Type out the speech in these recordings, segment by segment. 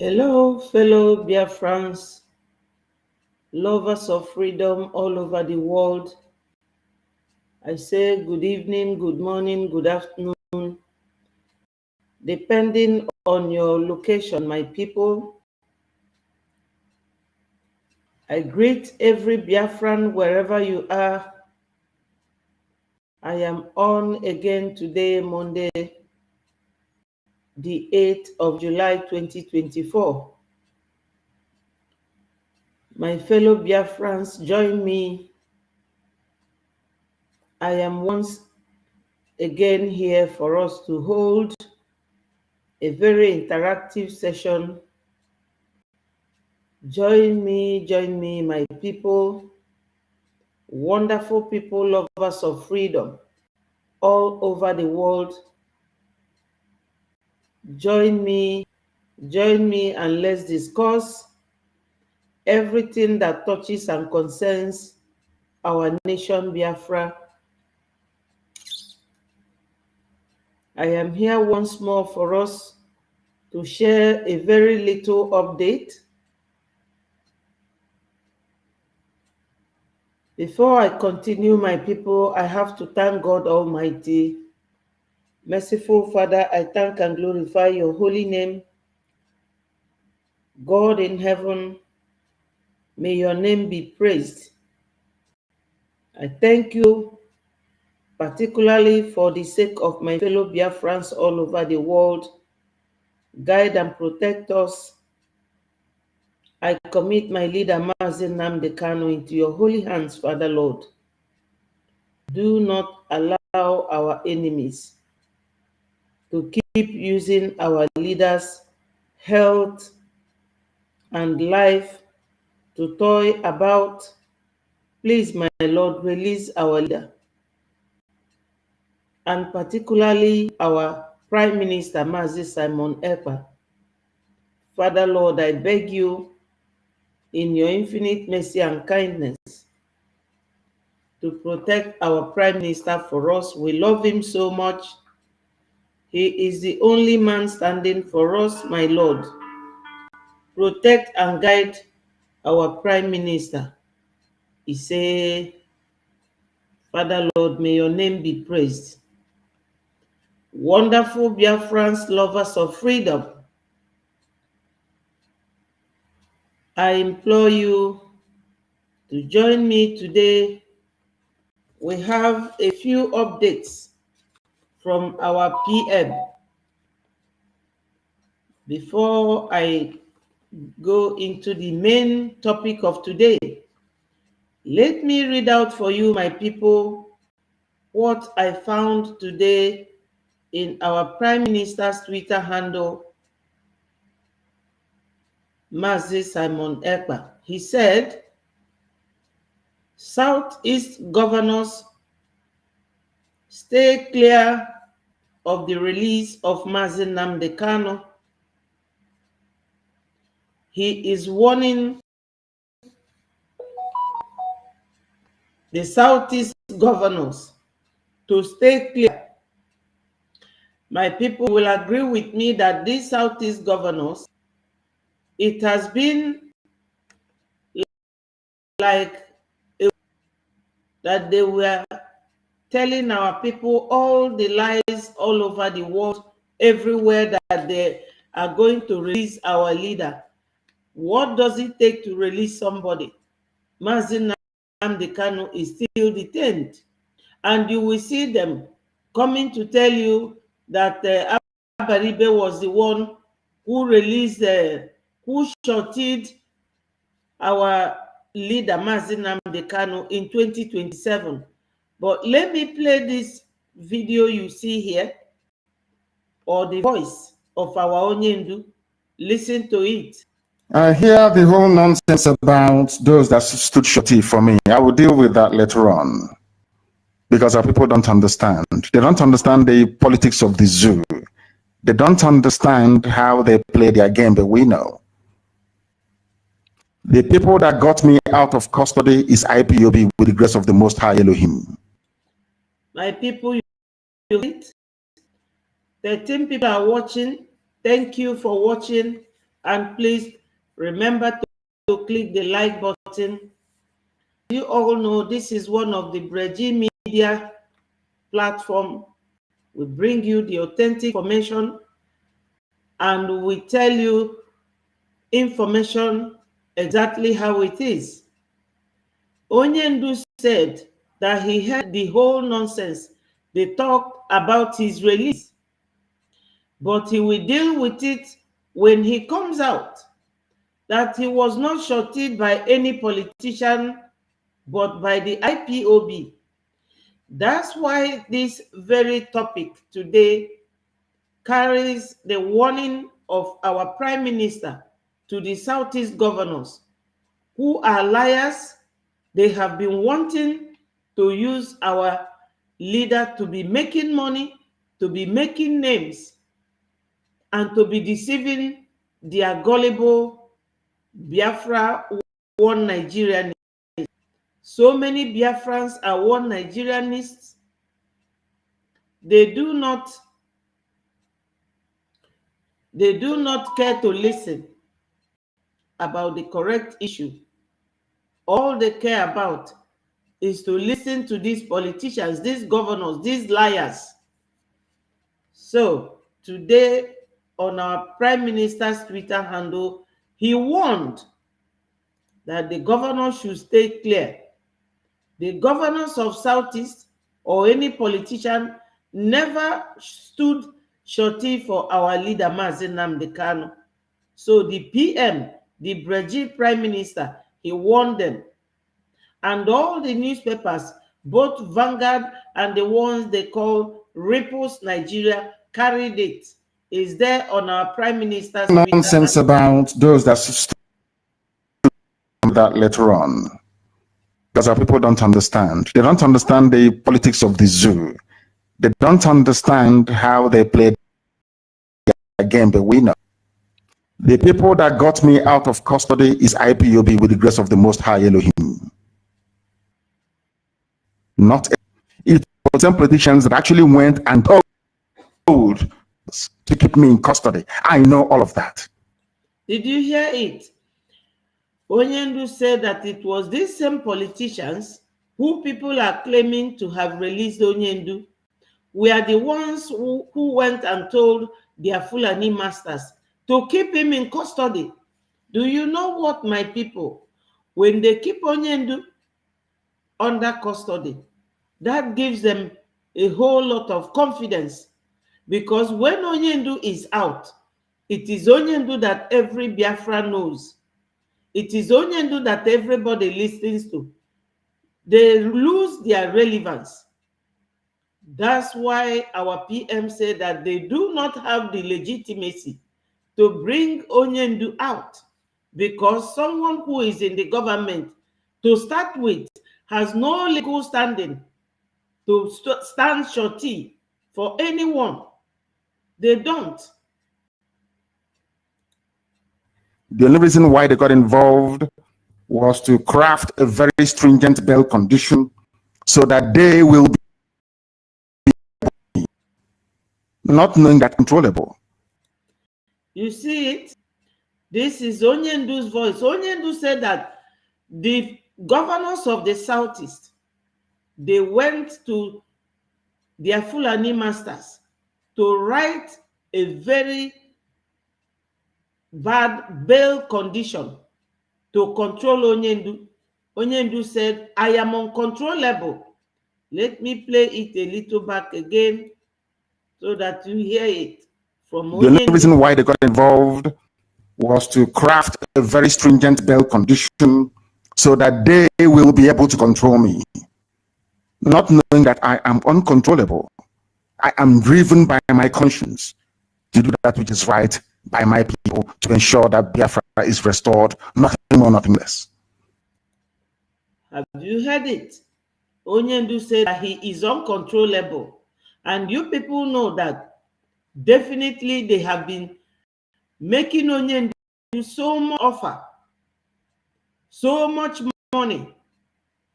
Hello, fellow Biafrans, lovers of freedom all over the world. I say good evening, good morning, good afternoon, depending on your location, my people. I greet every Biafran wherever you are. I am on again today, Monday, the 8th of July, 2024. My fellow Biafrans, join me. I am once again here for us to hold a very interactive session. Join me, my people, wonderful people, lovers of freedom all over the world. Join me, and let's discuss everything that touches and concerns our nation, Biafra. I am here once more for us to share a very little update. Before I continue, my people, I have to thank God Almighty. Merciful Father, I thank and glorify your holy name. God in heaven, may your name be praised. I thank you particularly for the sake of my fellow Biafrans all over the world. Guide and protect us. I commit my leader, Mazi Nnamdi Kanu, into your holy hands, Father Lord. Do not allow our enemies to keep using our leaders' health and life to toy about. Please, my Lord, release our leader, and particularly our Prime Minister, Mazi Simon Ekpa. Father Lord, I beg you, in your infinite mercy and kindness, to protect our Prime Minister for us. We love him so much. He is the only man standing for us, my Lord. Protect and guide our Prime Minister. He say, Father Lord, may your name be praised. Wonderful Biafrans, lovers of freedom, I implore you to join me today. We have a few updates from our PM. Before I go into the main topic of today, let me read out for you, my people, what I found today in our Prime Minister's Twitter handle, Mazi Simon Ekpa. He said, Southeast governors, stay clear of the release of Mazi Nnamdi Kanu. He is warning the Southeast governors to stay clear. My people will agree with me that these Southeast governors, it has been like that they were telling our people all the lies all over the world, everywhere, that they are going to release our leader. What does it take to release somebody? Mazi Nnamdi Kanu is still detained. And you will see them coming to tell you that Abaribe was the one who released, who shorted our leader, Mazi Nnamdi Kanu, in 2027. But let me play this video you see here, or the voice of our Onyendu. Listen to it. I hear the whole nonsense about those that stood shorty for me. I will deal with that later on. Because our people don't understand. They don't understand the politics of the zoo. They don't understand how they play their game, but we know. The people that got me out of custody is IPOB with the grace of the Most High Elohim. My people, you 13 people are watching. Thank you for watching. And please remember to click the like button. You all know this is one of the Brgie media platform. We bring you the authentic information and we tell you information exactly how it is. Onyendu said that he heard the whole nonsense they talked about his release, but he will deal with it when he comes out, that he was not shorted by any politician but by the IPOB. That's why this very topic today carries the warning of our Prime Minister to the Southeast governors who are liars. They have been wanting to use our leader to be making money, to be making names, and to be deceiving their gullible Biafra one Nigerianists. So many Biafrans are one Nigerianists. They do not care to listen about the correct issue. All they care about is to listen to these politicians, these governors, these liars. So today on our Prime Minister's Twitter handle, he warned that the governors should stay clear. The governors of Southeast or any politician never stood shorty for our leader, Mazi Nnamdi Kanu. So the PM, the Brgie Prime Minister, he warned them. And all the newspapers, both Vanguard and the ones they call Ripples Nigeria, carried it. Is there on our Prime Minister's nonsense Twitter. About those that stood that later on. Because our people don't understand. They don't understand the politics of the zoo. They don't understand how they play the game, but we know. The people that got me out of custody is IPOB with the grace of the Most High Elohim. Not it was some politicians that actually went and told to keep me in custody. I know all of that. Did you hear it? Onyendu said that it was these same politicians who people are claiming to have released Onyendu were the ones who went and told their Fulani masters to keep him in custody. Do you know what, my people? When they keep Onyendu under custody, that gives them a whole lot of confidence, because when Onyendu is out, it is Onyendu that every Biafra knows. It is Onyendu that everybody listens to. They lose their relevance. That's why our PM said that they do not have the legitimacy to bring Onyendu out, because someone who is in the government, to start with, has no legal standing to stand shorty for anyone. They don't. The only reason why they got involved was to craft a very stringent bail condition so that they will be not knowing that controllable. You see it? This is Onyendu's voice. Onyendu said that the governors of the Southeast, they went to their Fulani masters to write a very bad bail condition to control Onyendu. Onyendu said, I am uncontrollable. Let me play it a little back again so that you hear it from Onyendu. The only reason why they got involved was to craft a very stringent bail condition so that they will be able to control me, not knowing that I am uncontrollable. I am driven by my conscience to do that which is right by my people, to ensure that Biafra is restored, nothing more, nothing less. Have you heard it? Onyendu said that he is uncontrollable. And you people know that definitely they have been making Onyendu so much offer, so much money.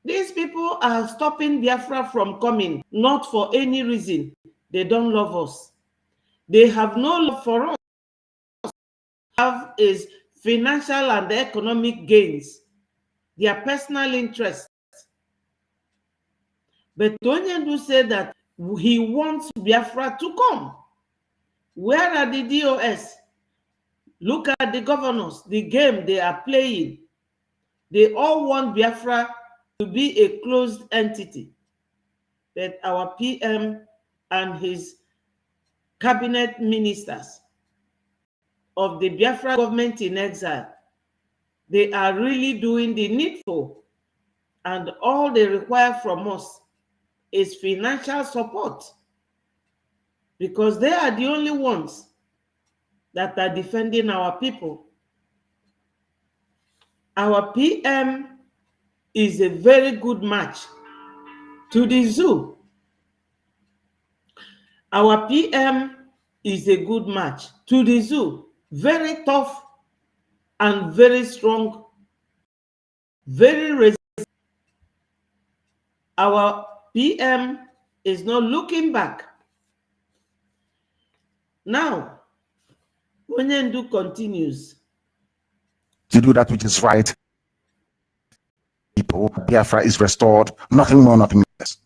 These people are stopping Biafra from coming, not for any reason. They don't love us. They have no love for us. have is financial and economic gains, their personal interests. But Onyendu said that he wants Biafra to come. Where are the DOS? Look at the governors, the game they are playing. They all want Biafra to be a closed entity. But our PM and his cabinet ministers of the Biafra government in exile, they are really doing the needful. And all they require from us is financial support, because they are the only ones that are defending our people. Our PM is a very good match to the zoo. Our PM is a good match to the zoo. Very tough and very strong, very resilient. Our PM is not looking back. Now, Onyendu continues to do that which is right. People, Biafra is restored, nothing more, nothing less.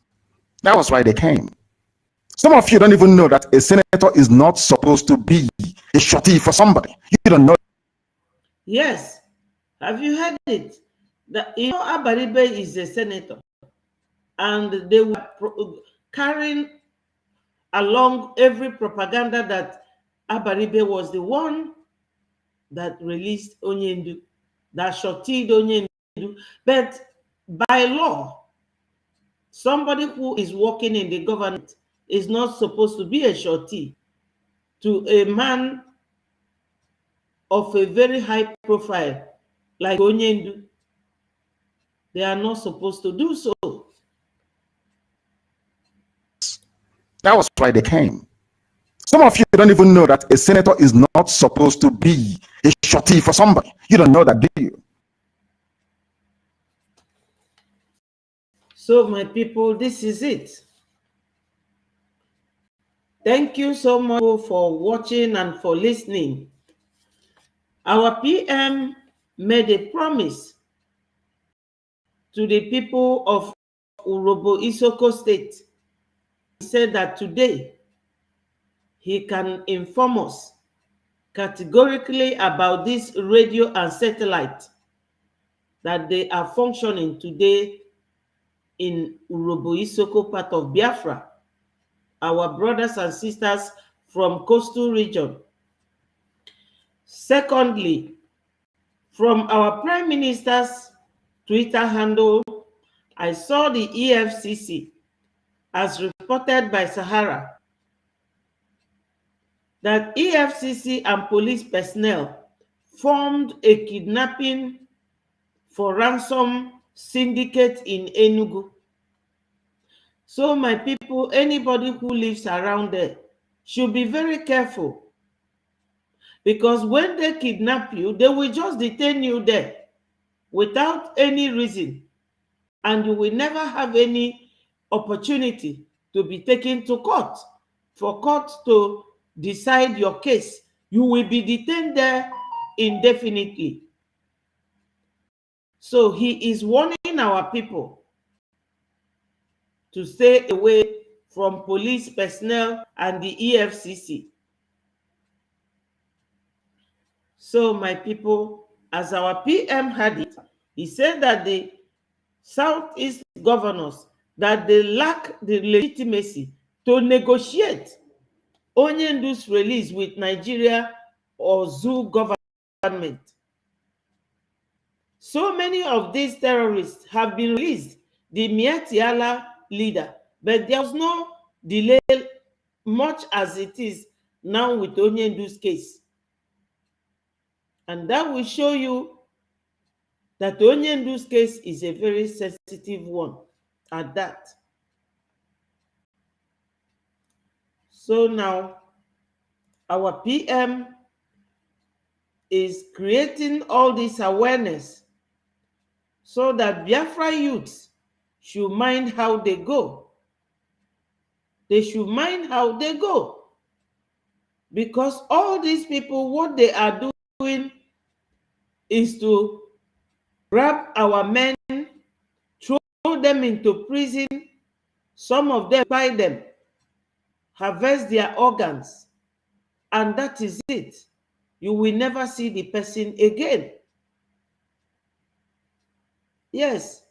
That was why they came. Some of you don't even know that a senator is not supposed to be a shorty for somebody. You don't know. Yes. Have you heard it? That Abaribe is a senator, and they were carrying along every propaganda that Abaribe was the one that released Onyendu, that shortied Onyendu. But by law, somebody who is working in the government is not supposed to be a shorty to a man of a very high profile like Onyendu. They are not supposed to do so. That was why they came. Some of you don't even know that a senator is not supposed to be a shorty for somebody. You don't know that, do you? So, my people, this is it. Thank you so much for watching and for listening. Our PM made a promise to the people of Urobo Isoko State. He said that today he can inform us categorically about this radio and satellite that they are functioning today in Urobo Isoko, part of Biafra. Our brothers and sisters from coastal region. Secondly, from our Prime Minister's Twitter handle, I saw the EFCC, as reported by Sahara, that EFCC and police personnel formed a kidnapping for ransom syndicate in Enugu. So my people, anybody who lives around there should be very careful, because when they kidnap you, they will just detain you there without any reason, and you will never have any opportunity to be taken to court for court to decide your case. You will be detained there indefinitely. So he is warning our people to stay away from police personnel and the EFCC. So my people, as our PM had it, he said that the Southeast governors, that they lack the legitimacy to negotiate Onyendu's release with Nigeria or zoo government. So many of these terrorists have been released, the Mietiala leader, but there was no delay much as it is now with Onyendu's case. And that will show you that Onyendu's case is a very sensitive one at that. So now our PM is creating all this awareness so that Biafra youths should mind how they go. They should mind how they go. Because all these people, what they are is to grab our men, throw them into prison, some of them buy them, harvest their organs, and that is it. You will never see the person again. Yes.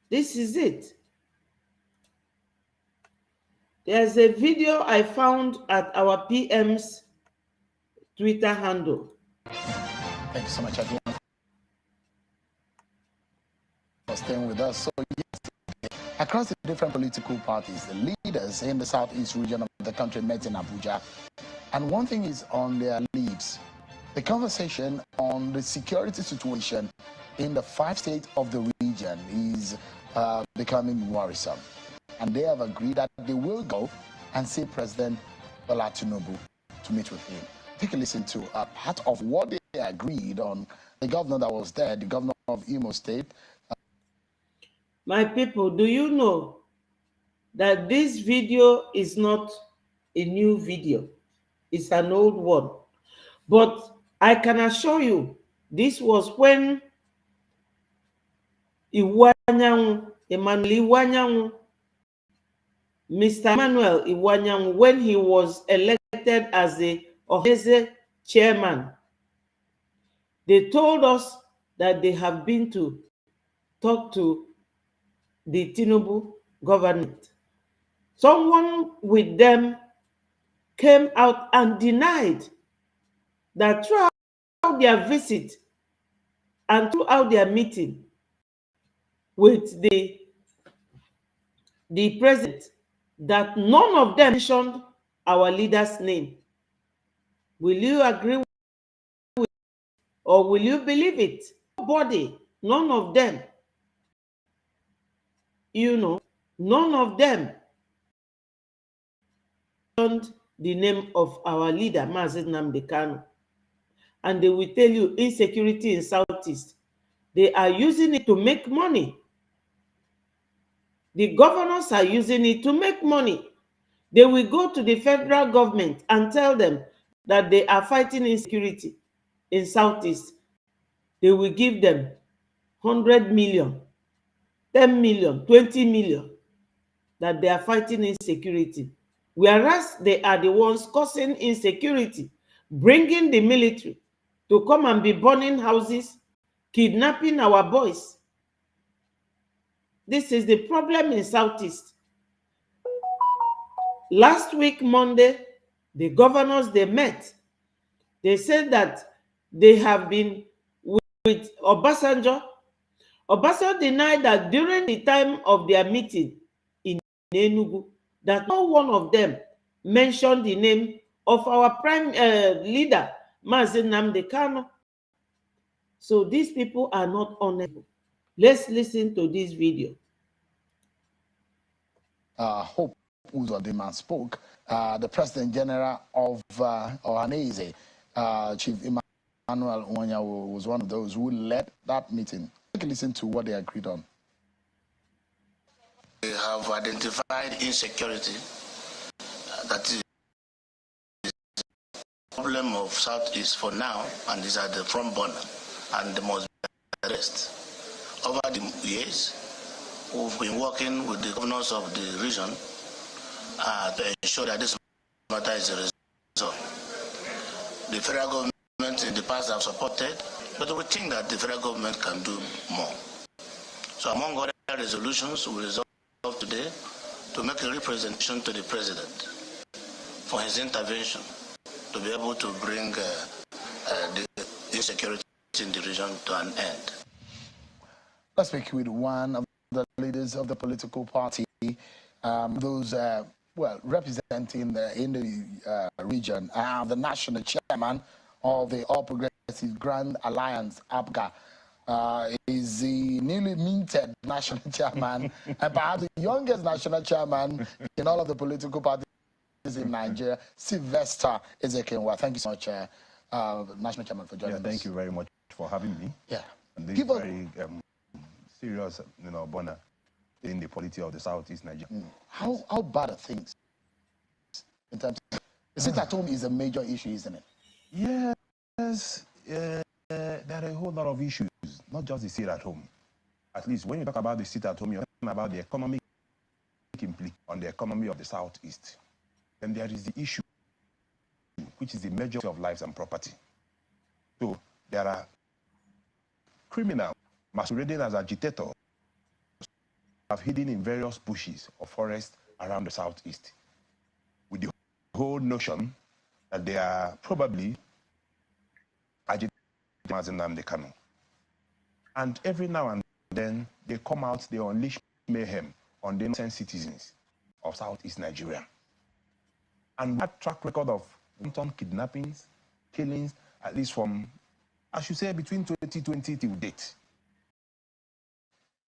This is it. There's a video I found at our PM's Twitter handle. Thank you so much, everyone, for staying with us. So, yes, across the different political parties, the leaders in the southeast region of the country met in Abuja. And one thing is on their lips: the conversation on the security situation in the 5 states of the region is becoming worrisome. And they have agreed that they will go and see President Bola Tinubu to meet with him. Take a listen to part of what they agreed on. The governor that was there, the governor of Imo State. My people, do you know that this video is not a new video? It's an old one. But I can assure you, this was when Emmanuel Iwanyanwu, Mr. Emmanuel Iwanyanwu, when he was elected as the Ohese chairman, they told us that they have been to talk to the Tinubu government. Someone with them came out and denied that throughout their visit and throughout their meeting with the president, that none of them mentioned our leader's name. Will you agree with it, or will you believe it? Nobody, none of them, none of them mentioned the name of our leader, Mazi Nnamdi Kanu. And they will tell you insecurity in Southeast, they are using it to make money. The governors are using it to make money. They will go to the federal government and tell them that they are fighting insecurity in Southeast. They will give them 100 million, 10 million, 20 million, that they are fighting insecurity. Whereas they are the ones causing insecurity, bringing the military to come and be burning houses, kidnapping our boys. This is the problem in Southeast. Last week, Monday, the governors, they met. They said that they have been with Obasanjo. Obasanjo denied that during the time of their meeting in Enugu, that no one of them mentioned the name of our prime leader, Mazi Nnamdi Kanu. So these people are not honorable. Let's listen to this video. Hope Uzodinma spoke. The President General of Ohanaeze, Chief Emmanuel Iwanyanwu, was one of those who led that meeting. Take a listen to what they agreed on. We have identified insecurity that is the problem of Southeast for now, and is at the front burner, and there must be addressed. Over the years, we've been working with the governors of the region to ensure that this matter is resolved. The federal government in the past have supported, but we think that the federal government can do more. So among other resolutions, we resolved today to make a representation to the president for his intervention to be able to bring the insecurity in the region to an end. Let's speak with one of the leaders of the political party, those representing in the region, the national chairman of the All Progressive Grand Alliance, APGA, is the newly minted national chairman and perhaps the youngest national chairman in all of the political parties in Nigeria, Sylvester Ezekiel. Thank you so much, national chairman, for joining us. Thank you very much for having me. Yeah. And this very serious, bonner in the polity of the Southeast Nigeria. How bad are things in terms of, sit at home is a major issue, isn't it? Yes, there are a whole lot of issues, not just the sit at home. At least when you talk about the sit at home, you're talking about the economic impact on the economy of the Southeast. Then there is the issue, which is the measure of lives and property. So there are criminals masquerading as agitators have hidden in various bushes or forests around the Southeast with the whole notion that they are probably agitators in Nnamdi Kanu. And every now and then they come out, they unleash mayhem on the innocent citizens of Southeast Nigeria. And we have track record of wanton kidnappings, killings, at least from, I should say, between 2020 till date.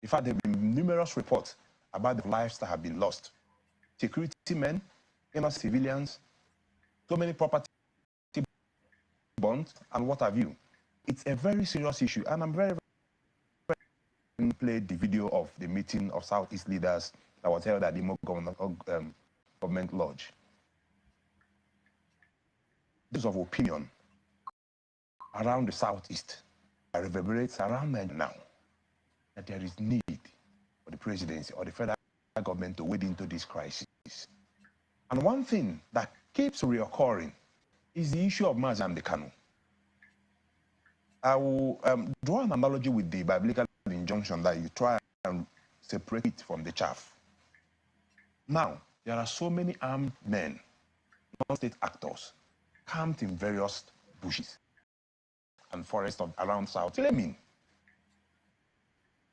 In fact, there have been numerous reports about the lives that have been lost. Security men, innocent civilians, so many property bonds, and what have you. It's a very serious issue, and I'm very played the video of the meeting of Southeast leaders that was held at the government lodge. This of opinion around the Southeast reverberates around Nigeria now that there is need for the presidency or the federal government to wade into this crisis. And one thing that keeps reoccurring is the issue of Nnamdi Kanu. I will draw an analogy with the biblical injunction that you try and separate it from the chaff. Now, there are so many armed men, non-state actors, camped in various bushes and forests around South, claiming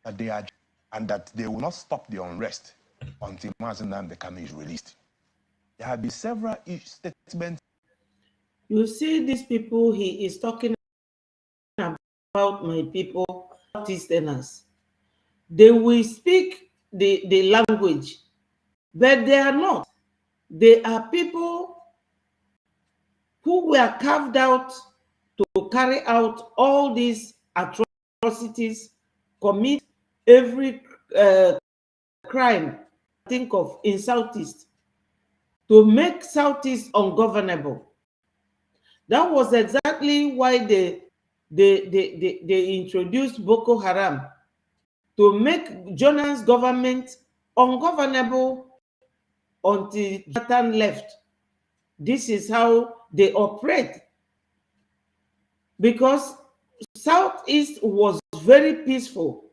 that they are, and that they will not stop the unrest until Nnamdi Kanu is released. There have been several statements. You see, these people he is talking about, my people, Southeasterners. They will speak the language, but they are not. They are people who were carved out to carry out all these atrocities, commit every crime think of in Southeast, to make Southeast ungovernable. That was exactly why they introduced Boko Haram, to make Jonah's government ungovernable until Jonathan left. This is how they operate. Because Southeast was very peaceful.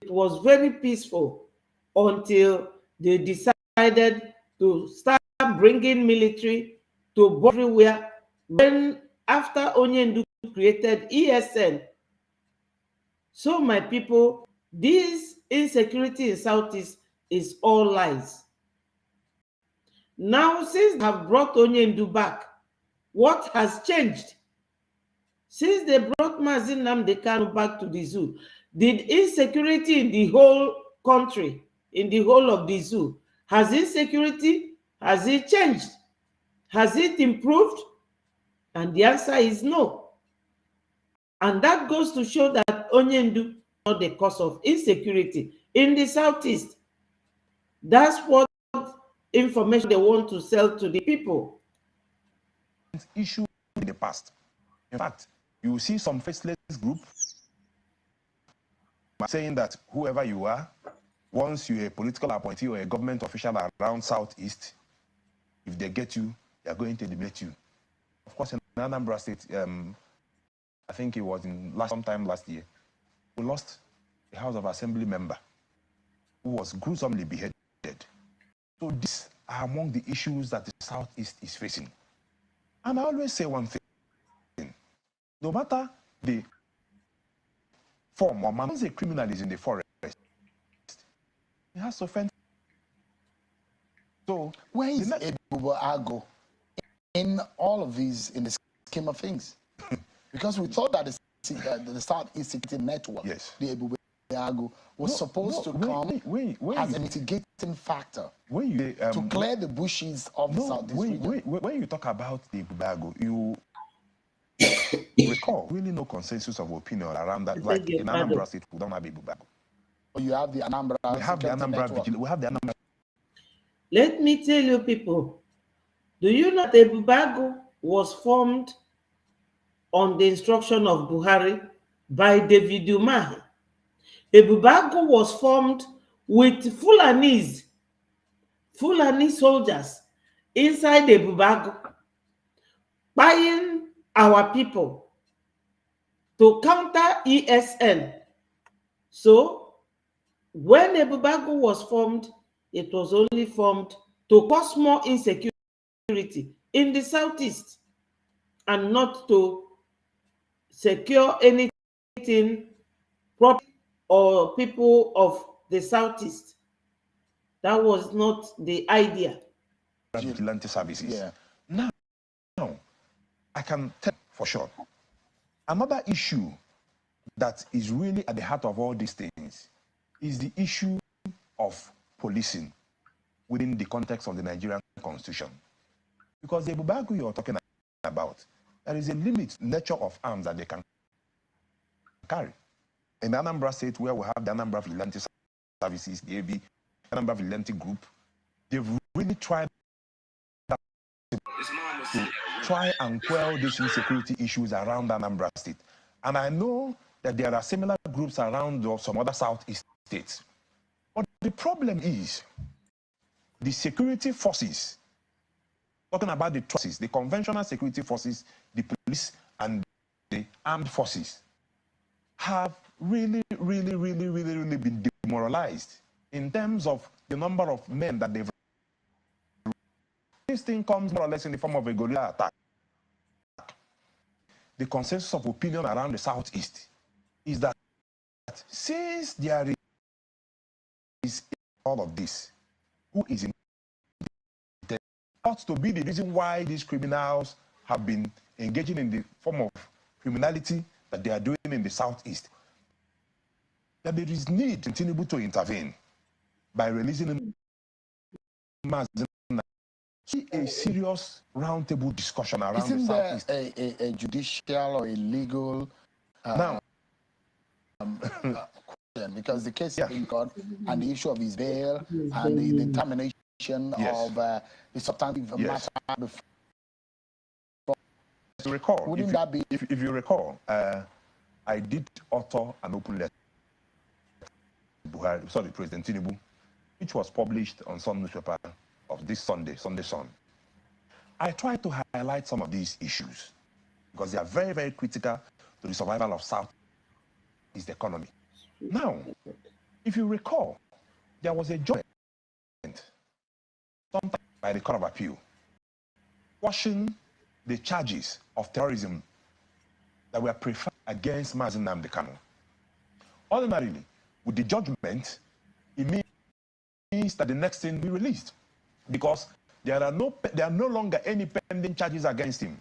It was very peaceful until they decided to start bringing military to everywhere. When after Onyendu created ESN, so my people, this insecurity in Southeast is all lies. Now, since they have brought Onyendu back, what has changed? Since they brought Mazi Nnamdi Kanu back to the zoo, did insecurity in the whole country, in the whole of the zoo, has insecurity, has it changed? Has it improved? And the answer is no. And that goes to show that Onyendu is not the cause of insecurity in the Southeast. That's what information they want to sell to the people. Issue in the past. In fact, you see some faceless group saying that whoever you are, once you're a political appointee or a government official around Southeast, if they get you, they are going to eliminate you. Of course, in Anambra State, I think it was sometime last year, we lost a House of Assembly member who was gruesomely beheaded. So these are among the issues that the Southeast is facing. And I always say one thing, no matter the form or manner, once a criminal is in the forest, he has to fend. So where is Ebubo Ago in all of these, in the scheme of things? Because we thought that the Southeast Security Network, yes, the Ebubo Ago, was supposed to come as a mitigating factor to clear the bushes of the Southeast region. When you talk about the Ebubo Ago, you recall really no consensus of opinion around that. Like in Anambra State, we don't have Ebubo Ago. You have the Anambra. We have the Anambra Vigil. We have the Anambra. Let me tell you people, do you know that Ebubo Ago was formed on the instruction of Buhari by David Umahi. Ebubago was formed with Fulani soldiers inside Ebubago, buying our people to counter ESN. So, when Ebubago was formed, it was only formed to cause more insecurity in the southeast and not to secure anything property or people of the southeast. That was not the idea. Vigilante services. Yeah. Now, I can tell for sure. Another issue that is really at the heart of all these things is the issue of policing within the context of the Nigerian Constitution. Because the Ebubago you're talking about, there is a limit nature of arms that they can carry. In Anambra State, where we have the Anambra Vigilante Services, the AV, Anambra Vigilante Group, they've really tried to try and quell these insecurity issues around Anambra State. And I know that there are similar groups around some other Southeast states. But the problem is the security forces, talking about the forces, the conventional security forces, the police and the armed forces, have really been demoralized in terms of the number of men that they've. This thing comes more or less in the form of a guerrilla attack. The consensus of opinion around the Southeast is that since there is all of this, who is in the ought to be the reason why these criminals have been engaging in the form of criminality that they are doing in the Southeast, that there is need to continue to intervene by releasing them a serious roundtable discussion around Isn't the Southeast. There a judicial or a legal Now, question? Because the case is in court and the issue of his bail and the determination of the substantive matter before. To recall, Wouldn't that be? If you recall, I did author an open letter to Buhari, sorry, President Tinubu, which was published on some newspaper of this Sunday Sun. I tried to highlight some of these issues because they are very critical to the survival of Southeast economy. Now, if you recall, there was a judgment sometime by the Court of Appeal quashing the charges of terrorism that were preferred against Mazi Nnamdi Kanu. Ordinarily, with the judgment, it means that the next thing will be released because there are no longer any pending charges against him.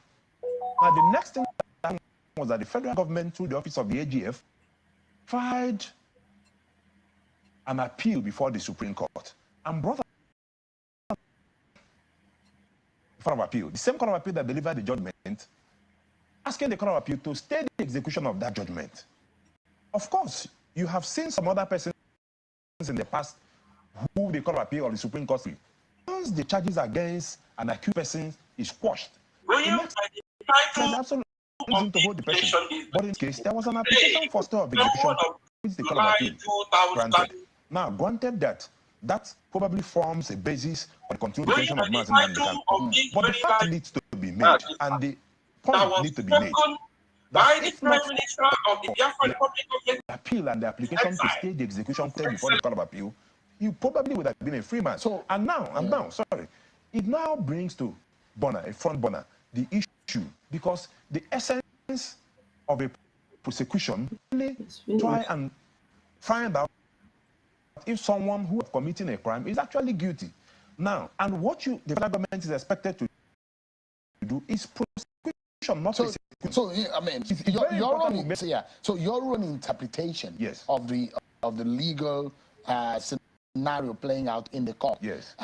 Now, the next thing that happened was that the federal government, through the office of the AGF, filed an appeal before the Supreme Court and brought a Court of Appeal, the same Court of Appeal that delivered the judgment, asking the Court of Appeal to stay the execution of that judgment. Of course, you have seen some other persons in the past who the Court of Appeal or the Supreme Court will. Once the charges against an accused person is quashed, absolutely reason to hold the person. But in this case, there was an application for stay of execution which the Court of Appeal granted. Now, granted that probably forms a basis for the continued detention of Mazi Nnamdi Kanu. But the fact needs to be made, and the point needs to be made, that if not for the appeal and the application to stay the execution term before the Court of Appeal, you probably would have been a free man. So, and now, it now brings to a front burner, the issue, because the essence of a prosecution really try and find out if someone who is committing a crime is actually guilty. Now, and what the federal government is expected to do is prosecution, not prosecution. So I mean, your own interpretation of the legal scenario playing out in the court. Yes.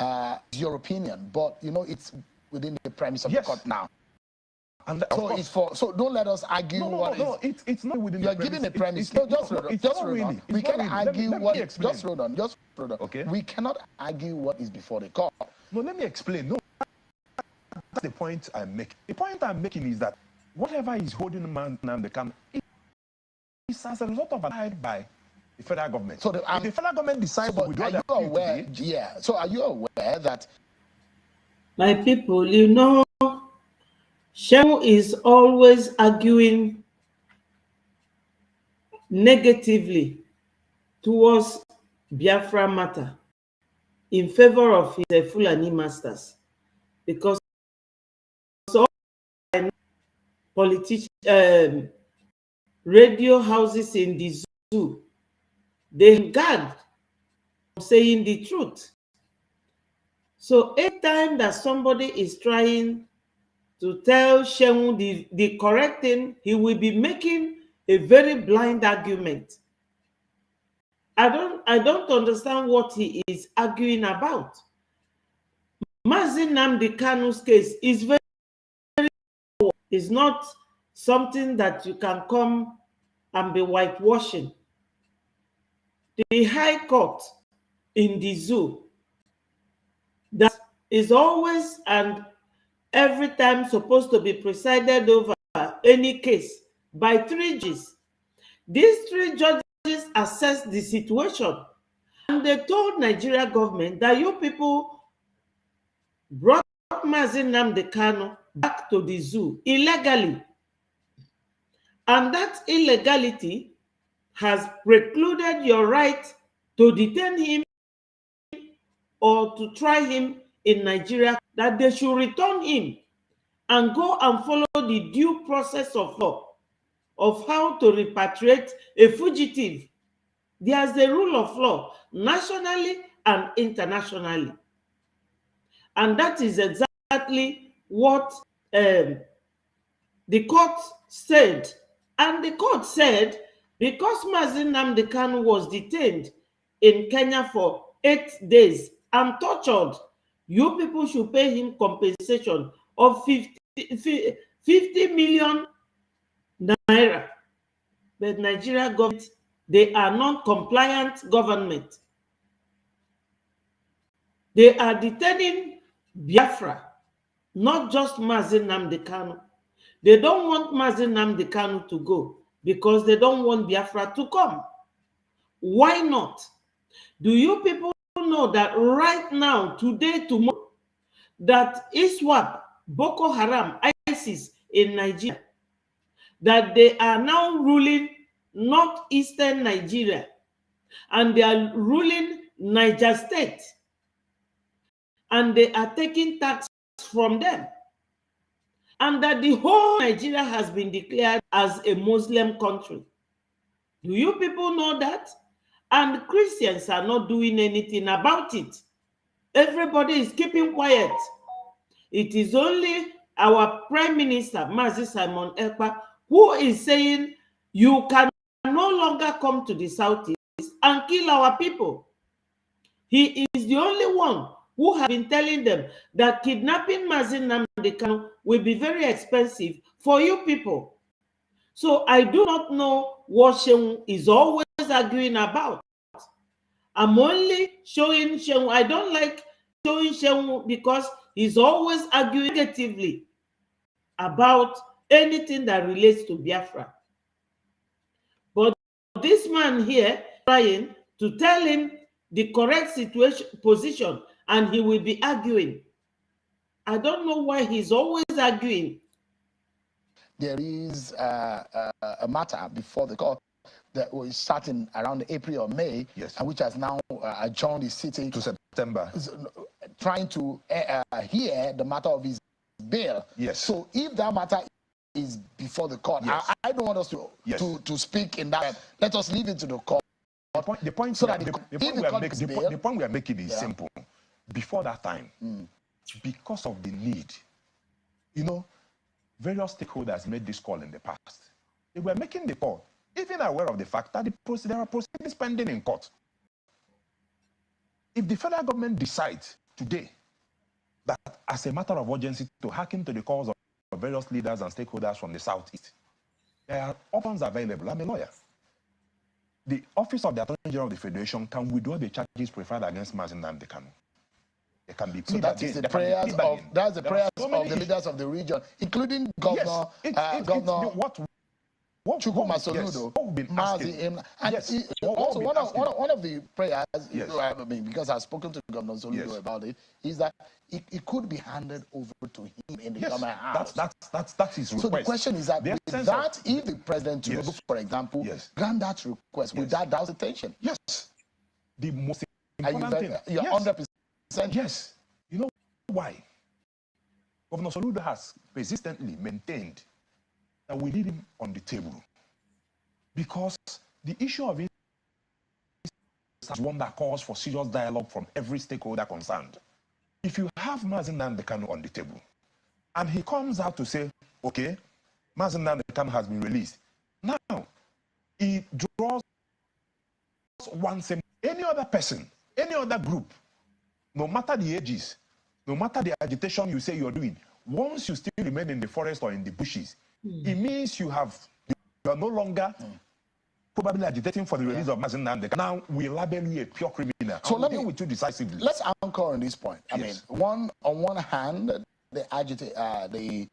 Your opinion, but it's within the premise of the court now. And so don't let us argue it's not within the premise. You're giving the premise. Just hold on. We can't argue what just hold on. Okay. We cannot argue what is before the court. No, let me explain. No, that's the point I'm making. The point I'm making is that whatever is holding Nnamdi Kanu is as a result of an act by the federal government. So if the federal government decides to withdraw their appeal today, yeah. So are you aware that My people, you know, Shehu is always arguing negatively towards Biafra matter in favor of his Fulani masters, because all politicians, radio houses in the zoo, they gag from saying the truth. So anytime that somebody is trying to tell Shehu the correct thing, he will be making a very blind argument. I don't understand what he is arguing about. Mazi Nnamdi Kanu's case is is not something that you can come and be whitewashing. The High Court in the zoo, that is always and every time supposed to be presided over any case by 3 judges. These 3 judges assessed the situation, and they told Nigeria government that you people brought Mazi Nnamdi Kanu back to the zoo illegally, and that illegality has precluded your right to detain him or to try him in Nigeria, that they should return him and go and follow the due process of law of how to repatriate a fugitive. There's a rule of law nationally and internationally. And that is exactly what the court said. And the court said, because Mazi Nnamdi Kanu was detained in Kenya for 8 days and tortured, you people should pay him compensation of 50 million naira. But Nigeria government, they are non-compliant government. They are detaining Biafra, not just Mazi Nnamdi Kanu. They don't want Mazi Nnamdi Kanu to go because they don't want Biafra to come. Why not? Do you people know that right now, today, tomorrow, that ISWAP, Boko Haram, ISIS in Nigeria, that they are now ruling northeastern Nigeria, and they are ruling Niger State, and they are taking tax from them, and that the whole Nigeria has been declared as a Muslim country. Do you people know that? And Christians are not doing anything about it. Everybody is keeping quiet. It is only our Prime Minister, Mazi Simon Ekpa, who is saying you can no longer come to the Southeast and kill our people. He is the only one who has been telling them that kidnapping Mazi Nnamdi Kanu will be very expensive for you people. So I do not know what Shehu is always arguing about. I'm only showing Shehu. I don't like showing Shehu because he's always arguing negatively about anything that relates to Biafra. But this man here trying to tell him the correct position, and he will be arguing. I don't know why he's always arguing. there is a matter before the court that was starting around April or May, yes, and which has now adjourned the sitting to September, trying to hear the matter of his bail. Yes. So if that matter is before the court, yes, I don't want us to speak in that. Let us leave it to the court. The point we are making is simple. Before that time, because of the need, you know, various stakeholders made this call in the past. They were making the call, even aware of the fact that there are proceedings pending in court. If the federal government decides today that as a matter of urgency to hearken to the calls of various leaders and stakeholders from the Southeast, there are options available. I'm a lawyer. The Office of the Attorney General of the Federation can withdraw the charges preferred against Mazi Nnamdi Kanu. There can be So that is the prayers of the leaders of the region, including Governor Chukuma Soludo, also one of the prayers, I mean, because I've spoken to Governor Soludo about it, is that it could be handed over to him in the government house. That's his request. So the question is that, if the president, for example, grant that request, would that douse the tension? Yes. The most important thing. You're 100%. Yes. You know why? Governor Soludo has persistently maintained that we need him on the table, because the issue of it is one that calls for serious dialogue from every stakeholder concerned. If you have Mazi Nnamdi Kanu on the table, and he comes out to say, okay, Mazi Nnamdi Kanu has been released, now he draws one same, any other person, any other group, no matter the ages, no matter the agitation you say you're doing, once you still remain in the forest or in the bushes, it means you are no longer probably agitating for the release of Mazi Nnamdi Kanu. Now we label you a pure criminal. So let me deal with you decisively. Let's anchor on this point. I mean, on one hand, the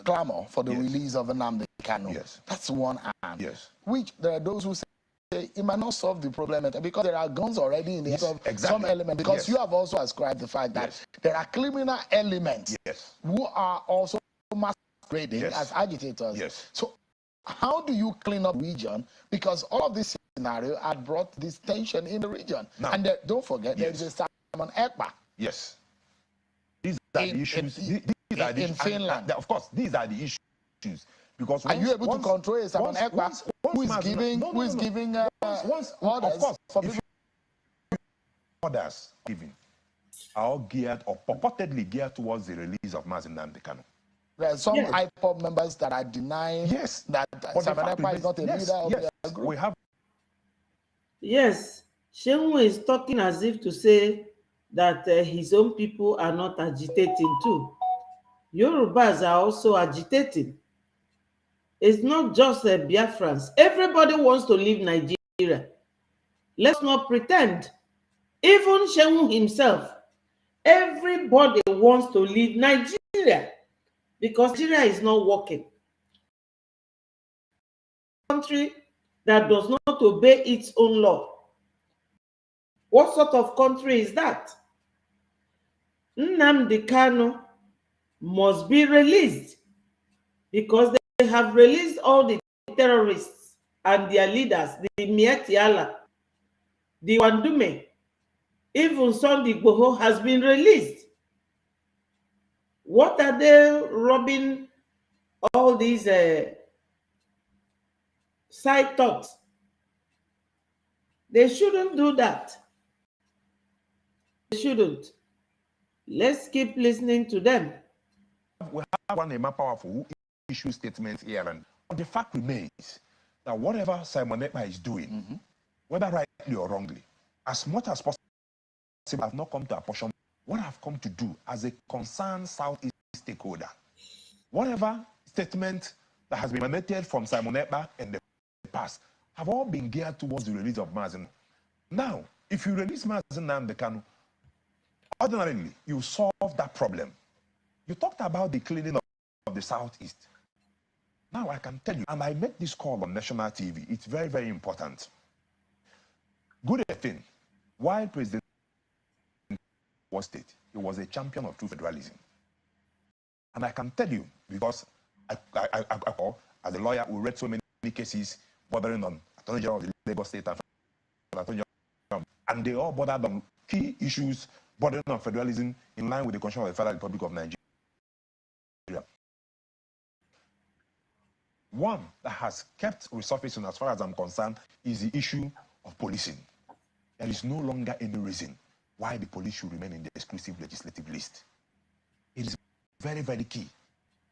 clamor for the release of Nnamdi Kanu. That's one hand. Which there are those who say it might not solve the problem because there are guns already in the hands of some element. Because you have also ascribed the fact that there are criminal elements who are also masquerading as agitators. So how do you clean up the region? Because all of this scenario had brought this tension in the region. Now, and don't forget, there is a Simon Ekpa. Yes. These are the issues. In Finland. Of course, these are the issues. Because are you able to control Simon Ekpa, who is giving orders for people? Orders given are all geared or purportedly geared towards the release of Mazi Nnamdi Kanu. There are some IPOB members that are denying that Simon Ekpa is not a leader of their group. We have. Yes, Shehu is talking as if to say that his own people are not agitating too. Yorubas are also agitating. It's not just Biafrans. Everybody wants to leave Nigeria. Let's not pretend. Even Shehu himself, everybody wants to leave Nigeria because Nigeria is not working. A country that does not obey its own law. What sort of country is that? Nnamdi Kanu must be released because they have released all the terrorists and their leaders, the Mieti Allah, the Wandume. Even Sunday Igboho has been released. What are they robbing all these side talks? They shouldn't do that. They shouldn't. Let's keep listening to them. We have one more powerful issue statement here, and the fact remains that whatever Simon Ekpa is doing, whether rightly or wrongly, as much as possible, I have not come to apportion what I've come to do as a concerned Southeast stakeholder. Whatever statement that has been emanated from Simon Ekpa in the past have all been geared towards the release of Mazi. Now, if you release Mazi Nnamdi Kanu, ordinarily, you solve that problem. You talked about the cleaning of the Southeast. Now I can tell you, and I make this call on national TV, it's very, very important. Good thing, while President was state, he was a champion of true federalism. And I can tell you, because I as a lawyer, we read so many cases bordering on Attorney General of the Lagos State and Attorney General, and they all bordered on key issues bordering on federalism in line with the Constitution of the Federal Republic of Nigeria. One that has kept resurfacing, as far as I'm concerned, is the issue of policing. There is no longer any reason why the police should remain in the exclusive legislative list. It is very, very key.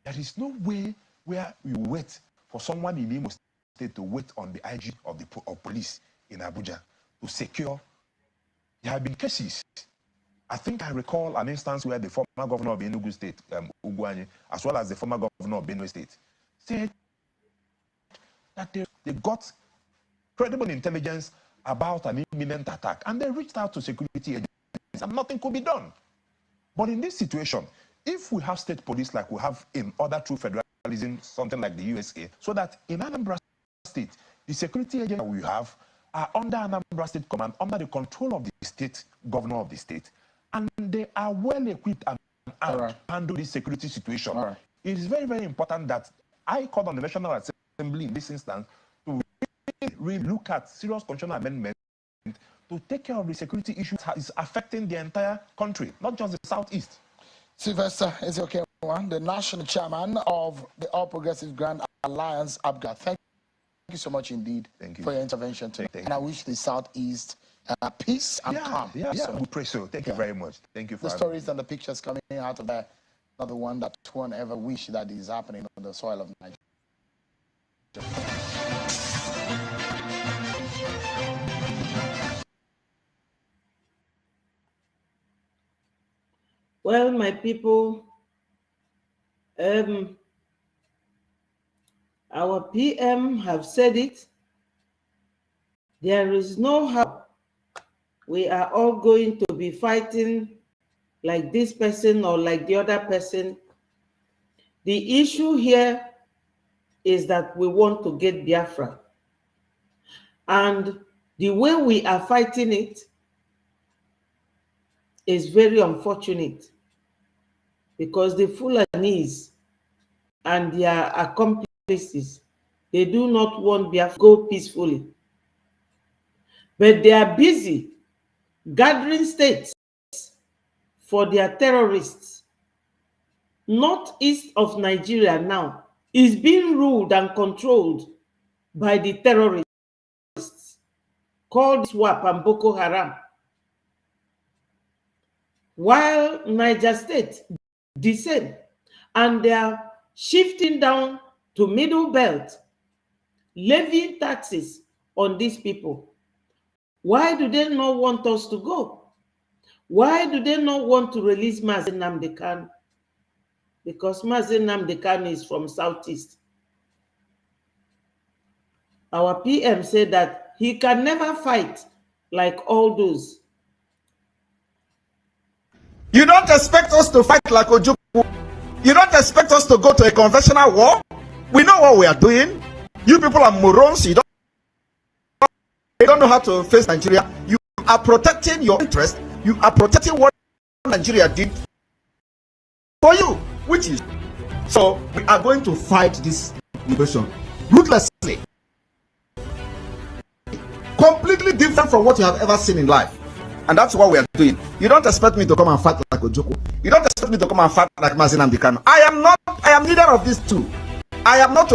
There is no way where we wait for someone in Imo State to wait on the IG of the police in Abuja to secure. There have been cases. I think I recall an instance where the former governor of Enugu State, Ugwuanyi, as well as the former governor of Benue State, said that they got credible intelligence about an imminent attack, and they reached out to security agencies and nothing could be done. But in this situation, if we have state police like we have in other true federalism, something like the USA, so that in Anambra State, the security agents we have are under Anambra State Command, under the control of the state governor of the state, and they are well equipped and to handle this security situation. It is very, very important that I call on the National Assembly in this instance to really look at serious constitutional amendment to take care of the security issues that is affecting the entire country, not just the Southeast. Sylvester Eziokewa, the national chairman of the All Progressive Grand Alliance, APGA. Thank you so much indeed for your intervention today. And I wish the Southeast peace and calm. Yeah, we pray so. Thank you very much. Thank you for the stories and the pictures coming out of there, not the one that one ever wish that is happening on the soil of Nigeria. Well, my people, our PM have said it. There is no how we are all going to be fighting like this person or like the other person. The issue here is that we want to get Biafra. And the way we are fighting it is very unfortunate, because the Fulanis and their accomplices, they do not want Biafra to go peacefully. But they are busy gathering states for their terrorists. Northeast of Nigeria now is being ruled and controlled by the terrorists called SWAP and Boko Haram. While Niger State, the same, and they are shifting down to Middle Belt, levying taxes on these people. Why do they not want us to go? Why do they not want to release Mazi Nnamdi Kanu? Because Mazi Nnamdi Kanu is from Southeast. Our PM said that he can never fight like all those. You don't expect us to fight like Ojukwu. You don't expect us to go to a conventional war. We know what we are doing. You people are morons. You don't know how to face Nigeria. You are protecting your interest. You are protecting what Nigeria did for you, which is. So we are going to fight this invasion ruthlessly. Completely different from what you have ever seen in life. And that's what we are doing. You don't expect me to come and fight like Ojukwu. You don't expect me to come and fight like Mazi Nnamdi Kanu. I am neither of these two. I am not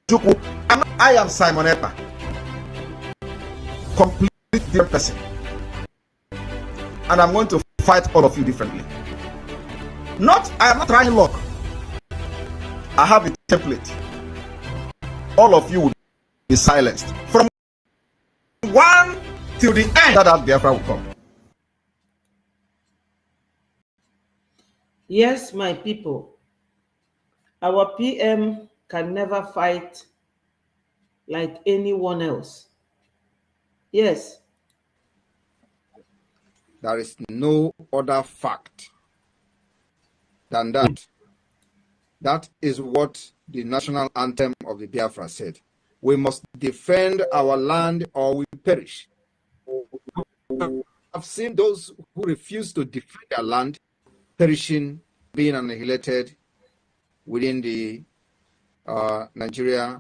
Ojukwu. I am Simon Ekpa. Completely different person. And I'm going to fight all of you differently. I am not trying luck. I have a template. All of you will be silenced. From one till the end that Biafra will come. Yes, my people. Our PM can never fight like anyone else. Yes. There is no other fact than that. That is what the national anthem of the Biafra said. We must defend our land or we perish. I've seen those who refuse to defend their land perishing, being annihilated within the Nigeria.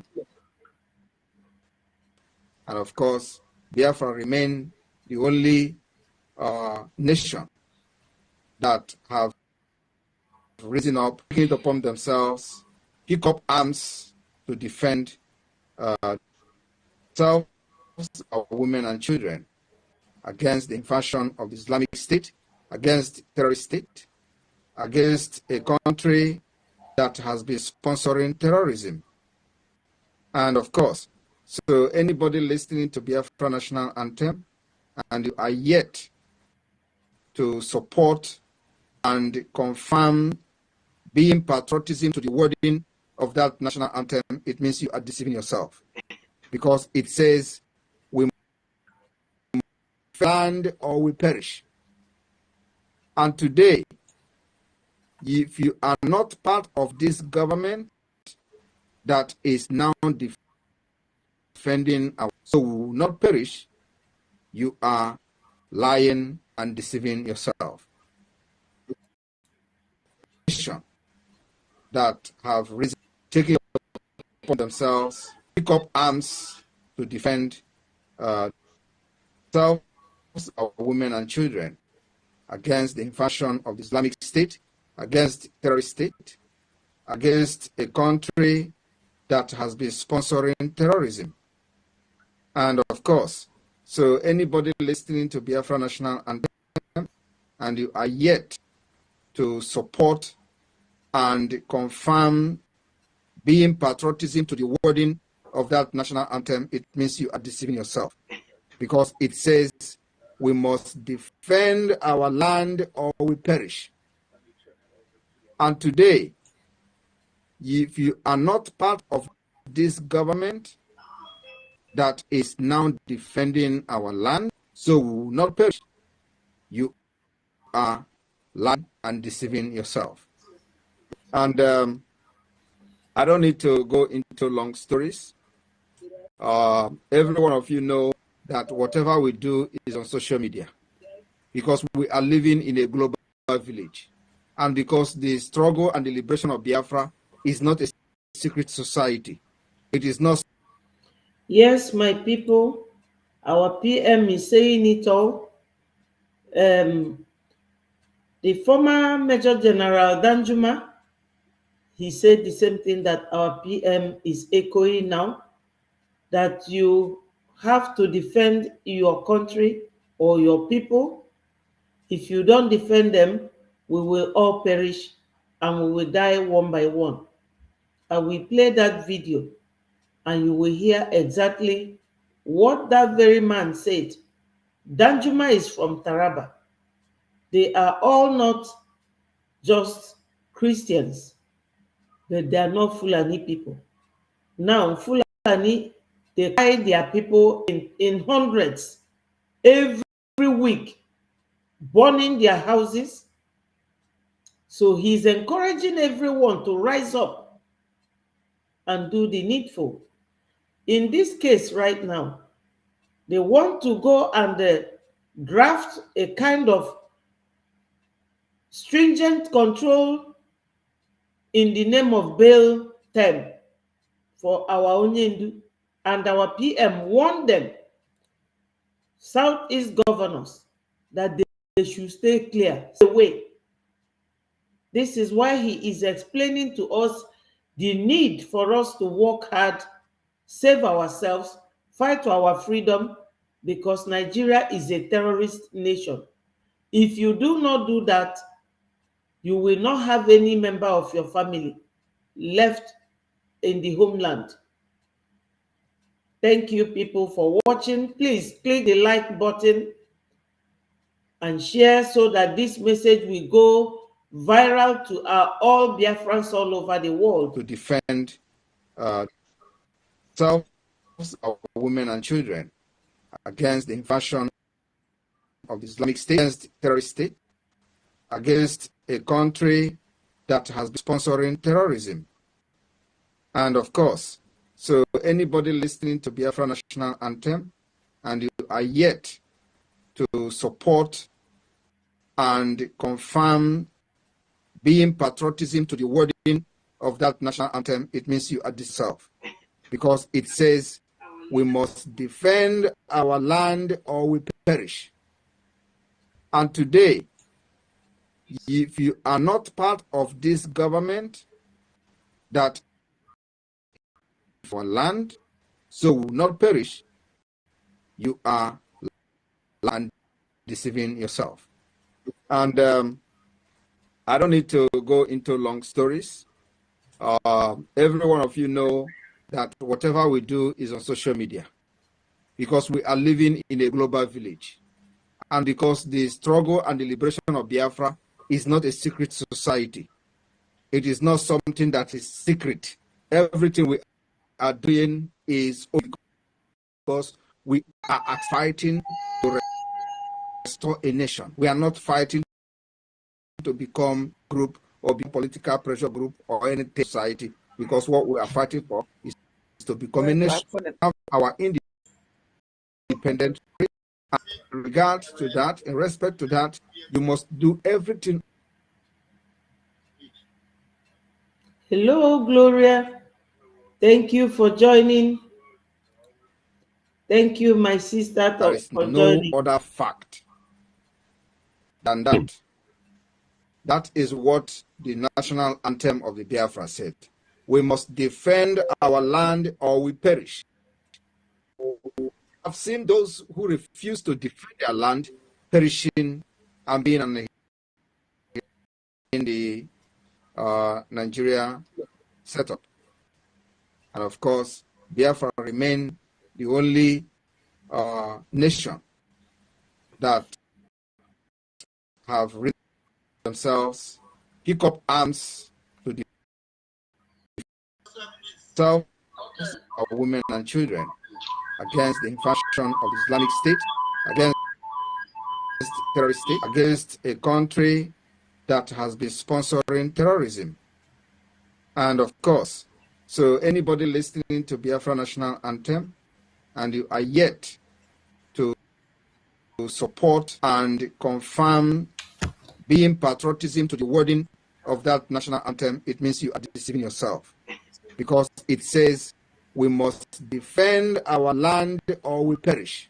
And of course, Biafra remain the only nation that have risen up, taken it upon themselves, pick up arms to defend themselves, our women and children against the invasion of the Islamic State, against terrorist state, against a country that has been sponsoring terrorism. And of course, so anybody listening to Biafra National Anthem and you are yet to support and confirm being patriotism to the wording of that national anthem, it means you are deceiving yourself. Because it says, we land or we perish. And today, if you are not part of this government that is now defending our soul will not perish, you are lying and deceiving yourself. That have risen, taken upon themselves, pick up arms to defend themselves, our women and children against the invasion of the Islamic State, against terrorist state, against a country that has been sponsoring terrorism. And of course, so anybody listening to Biafra National Anthem and you are yet to support and confirm being patriotism to the wording of that national anthem, it means you are deceiving yourself. Because it says we must defend our land or we perish. And today, if you are not part of this government that is now defending our land, so we will not perish, you are lying and deceiving yourself. And I don't need to go into long stories. Every one of you know that whatever we do is on social media because we are living in a global village. And because the struggle and the liberation of Biafra is not a secret society. It is not. Yes, my people, our PM is saying it all. The former Major General Danjuma, he said the same thing that our PM is echoing now, that you have to defend your country or your people. If you don't defend them, we will all perish and we will die one by one. I will play that video and you will hear exactly what that very man said. Danjuma is from Taraba. They are all not just Christians, but they are not Fulani people. Now, Fulani, they carry their people in hundreds every week, burning their houses. So he's encouraging everyone to rise up and do the needful. In this case right now, they want to go and draft a kind of stringent control in the name of bail term for our Onyendu, and our PM warned them, Southeast governors, that they should stay clear away. This is why he is explaining to us the need for us to work hard, save ourselves, fight for our freedom, because Nigeria is a terrorist nation. If you do not do that, you will not have any member of your family left in the homeland. Thank you, people, for watching. Please click the like button and share so that this message will go viral to all Biafrans all over the world. To defend themselves, our women and children against the invasion of the Islamic State, against terrorist state, against a country that has been sponsoring terrorism. And of course, so anybody listening to Biafra National Anthem and you are yet to support and confirm being patriotism to the wording of that national anthem, it means you are yourself. Because it says we must defend our land or we perish. And today, if you are not part of this government that for land, so will not perish, you are land deceiving yourself. And I don't need to go into long stories. Every one of you know that whatever we do is on social media because we are living in a global village. And because the struggle and the liberation of Biafra is not a secret society. It is not something that is secret. Everything we are doing is because we are fighting to restore a nation. We are not fighting to become group or be political pressure group or any society, because what we are fighting for is to become a nation, have our independent. In regard to that, in respect to that, you must do everything. Hello, Gloria. Thank you for joining. Thank you, my sister, There is for no joining. other fact than that. That is what the national anthem of the Biafra said. We must defend our land or we perish. I've seen those who refuse to defend their land perishing and being in the Nigeria setup. And of course, Biafra remain the only nation that have themselves pick up arms to defend our women and children against the invasion of the Islamic State, against terrorist state, against a country that has been sponsoring terrorism. And of course, so anybody listening to Biafra National Anthem and you are yet to support and confirm being patriotism to the wording of that national anthem, it means you are deceiving yourself, because it says we must defend our land or we perish.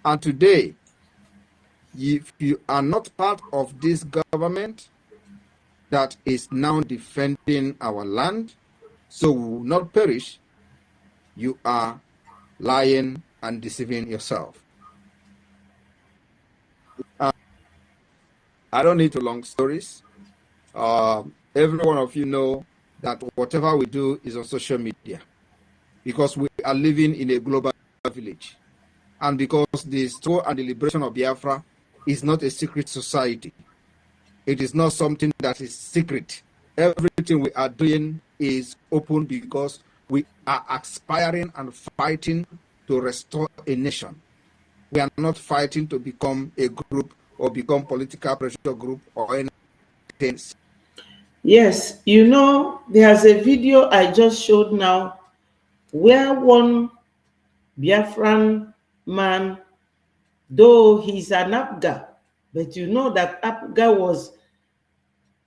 And today, if you are not part of this government that is now defending our land, so we will not perish, you are lying and deceiving yourself. I don't need to long stories. Every one of you know that whatever we do is on social media, because we are living in a global village, and because the struggle and the liberation of Biafra is not a secret society. It is not something that is secret. Everything we are doing is open, because we are aspiring and fighting to restore a nation. We are not fighting to become a group or become political pressure group or anything. Yes, you know, there's a video I just showed now where one Biafran man, though he's an APGA, but you know that APGA was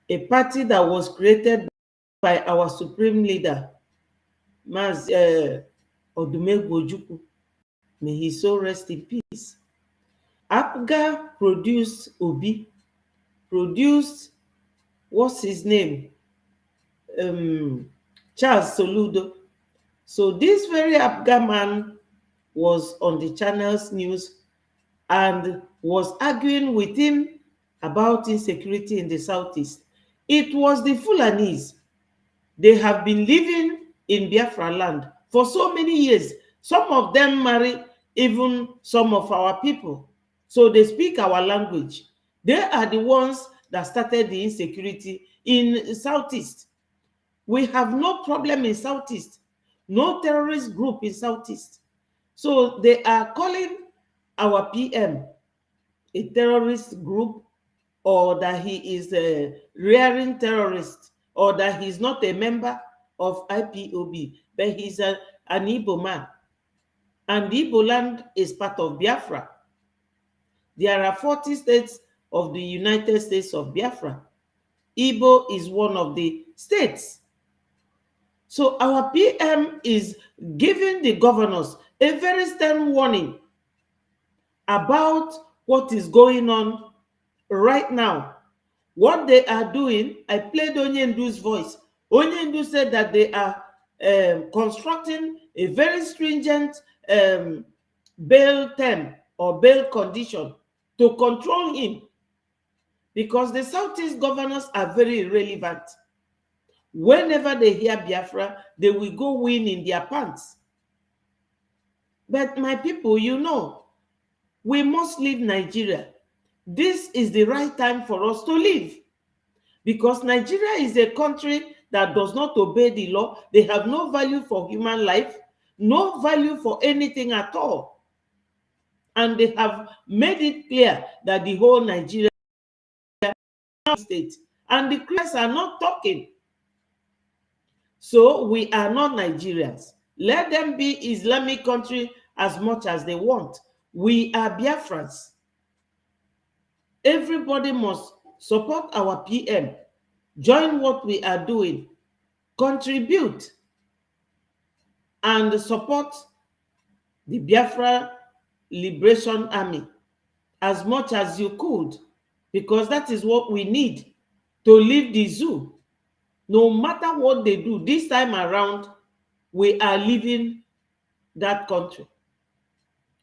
a party that was created by our supreme leader, Maz Odumegwu Ojukwu. May he so rest in peace. APGA produced Obi, produced, what's his name? Charles Soludo. So this very APGA man was on the channel's news and was arguing with him about insecurity in the southeast. It was the Fulanis. They have been living in Biafra land for so many years. Some of them marry even some of our people. So they speak our language. They are the ones that started the insecurity in Southeast. We have no problem in Southeast, no terrorist group in Southeast. So they are calling our PM a terrorist group, or that he is a rearing terrorist, or that he's not a member of IPOB, but he's an Igbo man. And Igbo land is part of Biafra. There are 40 states of the United States of Biafra. Igbo is one of the states. So our PM is giving the governors a very stern warning about what is going on right now. What they are doing, I played Onyendu's voice. Onyendu said that they are constructing a very stringent bail term or bail condition to control him, because the Southeast governors are very irrelevant. Whenever they hear Biafra, they will go win in their pants. But my people, you know, we must leave Nigeria. This is the right time for us to leave, because Nigeria is a country that does not obey the law. They have no value for human life, no value for anything at all. And they have made it clear that the whole Nigeria state, and the criminals are not talking. So we are not Nigerians. Let them be Islamic country as much as they want. We are Biafrans. Everybody must support our PM, join what we are doing, contribute, and support the Biafra Liberation Army as much as you could, because that is what we need to leave the zoo. No matter what they do, this time around, we are leaving that country.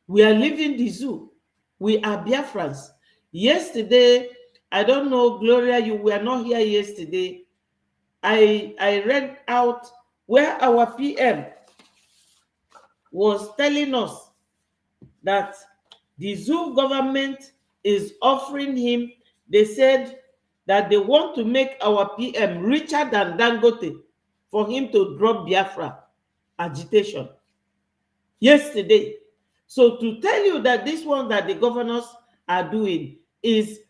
We are leaving the zoo. We are Biafrans. Yesterday, I don't know, Gloria, you were not here yesterday. I read out where our PM was telling us that the zoo government is offering him, they said that they want to make our PM richer than Dangote for him to drop Biafra agitation yesterday. So to tell you that this one that the governors are doing is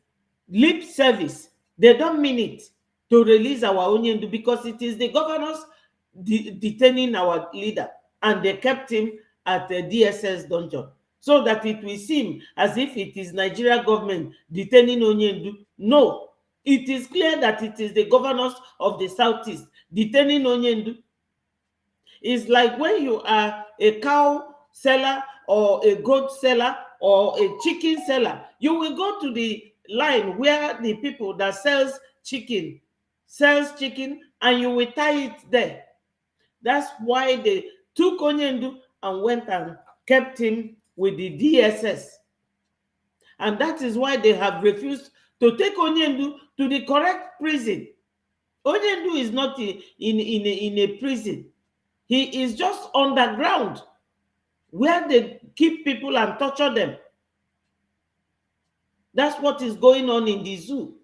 lip service, they don't mean it to release our Onyendu, because it is the governors detaining our leader, and they kept him at the DSS dungeon, so that it will seem as if it is Nigeria government detaining Onyendu. No, it is clear that it is the governors of the Southeast detaining Onyendu. It's like when you are a cow seller or a goat seller or a chicken seller, you will go to the line where the people that sells chicken, and you will tie it there. That's why they took Onyendu and went and kept him with the DSS. And that is why they have refused to take Onyendu to the correct prison. Onyendu is not in a prison. He is just underground, where they keep people and torture them. That's what is going on in the zoo.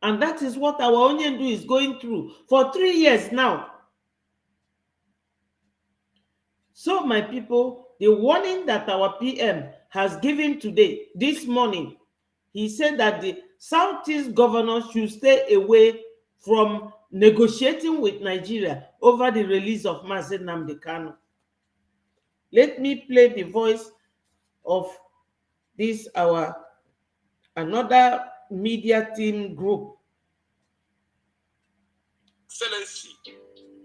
And that is what our Onyendu is going through for 3 years now. So, my people, the warning that our PM has given today, this morning, he said that the Southeast governors should stay away from negotiating with Nigeria over the release of Mazi Nnamdi Kanu. Let me play the voice of this another media team group. Excellency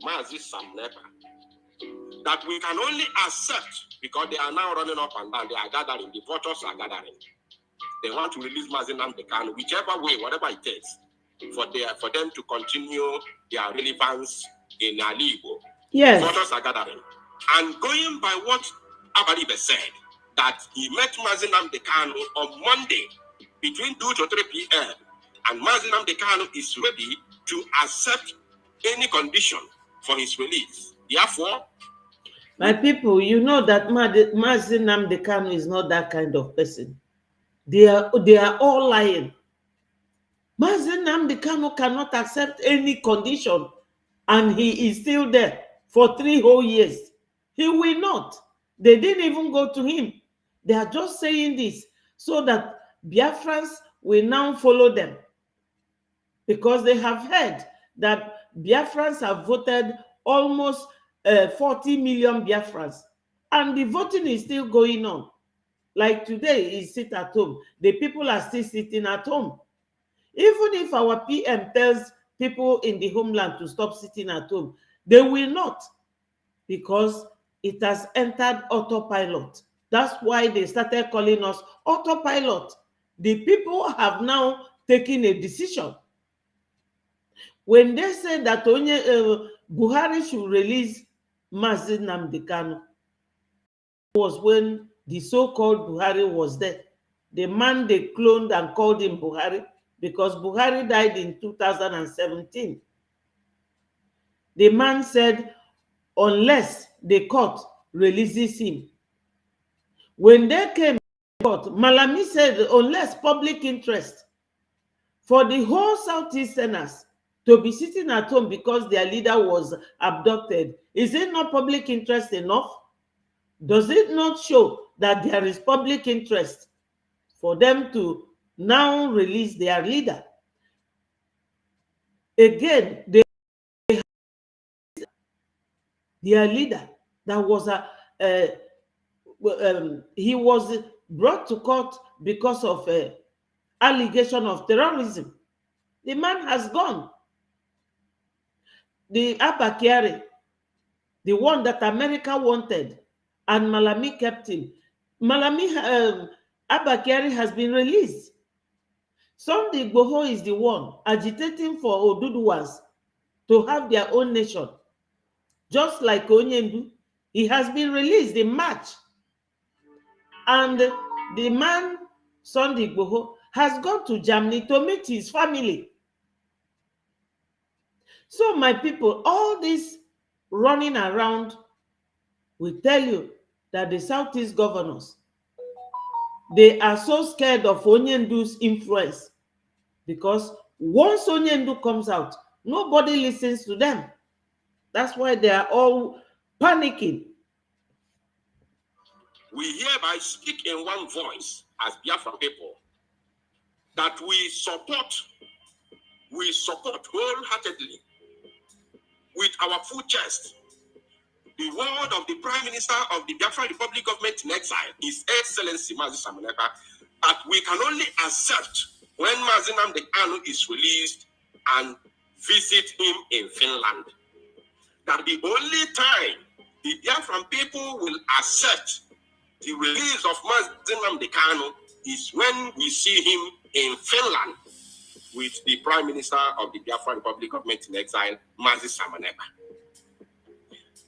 Mazi Sam Nepa, that we can only accept because they are now running up and down, they are gathering, the vultures are gathering. They want to release Mazi Nnamdi Kanu, whichever way, whatever it takes, for them to continue their relevance in Alibo. Yes. Vultures are gathering. And going by what Abaribe said, that he met Mazi Nnamdi Kanu on Monday between 2 to 3 p.m. and Mazi Nnamdi Kanu is ready to accept any condition for his release. Therefore, my people, you know that Mazi Nnamdi Kanu is not that kind of person. They are all lying. Mazi Nnamdi Kanu cannot accept any condition, and he is still there for 3 whole years. He will not. They didn't even go to him. They are just saying this so that Biafrans will now follow them, because they have heard that Biafrans have voted almost 40 million Biafrans, and the voting is still going on. Like today, he sit at home. The people are still sitting at home. Even if our PM tells people in the homeland to stop sitting at home, they will not, because it has entered autopilot. That's why they started calling us autopilot. The people have now taken a decision. When they said that Buhari should release Mazi Nnamdi Kanu, was when the so-called Buhari was there. The man they cloned and called him Buhari, because Buhari died in 2017. The man said, unless the court releases him. When they came to court, Malami said, unless public interest for the whole Southeasterners to be sitting at home because their leader was abducted, is it not public interest enough? Does it not show that there is public interest for them to now release their leader? Again, their leader that was he was brought to court because of allegation of terrorism. The man has gone. The Abba, the one that America wanted, and Malami kept him. Abba has been released. Sunday Igboho is the one agitating for Oduduwas to have their own nation. Just like Onyendu, he has been released in March. And the man, Sunday Igboho, has gone to Germany to meet his family. So my people, all this running around will tell you that the Southeast governors, they are so scared of Onyendu's influence, because once Onyendu comes out, nobody listens to them. That's why they are all panicking. We hereby speak in one voice as Biafran people that we support wholeheartedly with our full chest the word of the Prime Minister of the Biafran Republic Government in Exile, His Excellency Mazi Samuneka, that we can only accept when Mazi Nnamdi Kanu is released and visit him in Finland. That the only time the Biafran people will accept the release of Mazi Nnamdi Kanu is when we see him in Finland with the Prime Minister of the Biafran Republic Government in Exile, Mazi Samuneka.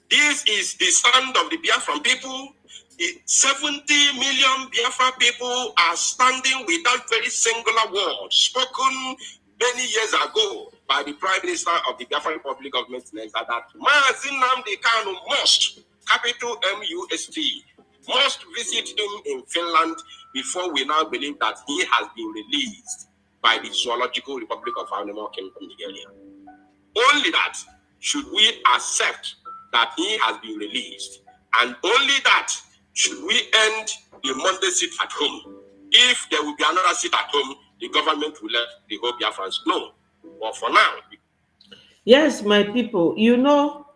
This is the stand of the Biafran people. 70 million Biafran people are standing without very singular word spoken many years ago by the Prime Minister of the Biafran Republic Government in Exile that Mazi Nnamdi Kanu must, capital M-U-S-T, must visit him in Finland before we now believe that he has been released by the Zoological Republic of Animal Kingdom, Nigeria. Only that should we accept that he has been released, and only that should we end the Monday sit at home. If there will be another sit at home, the government will let the whole Biafrans know. But for now, yes, my people, you know,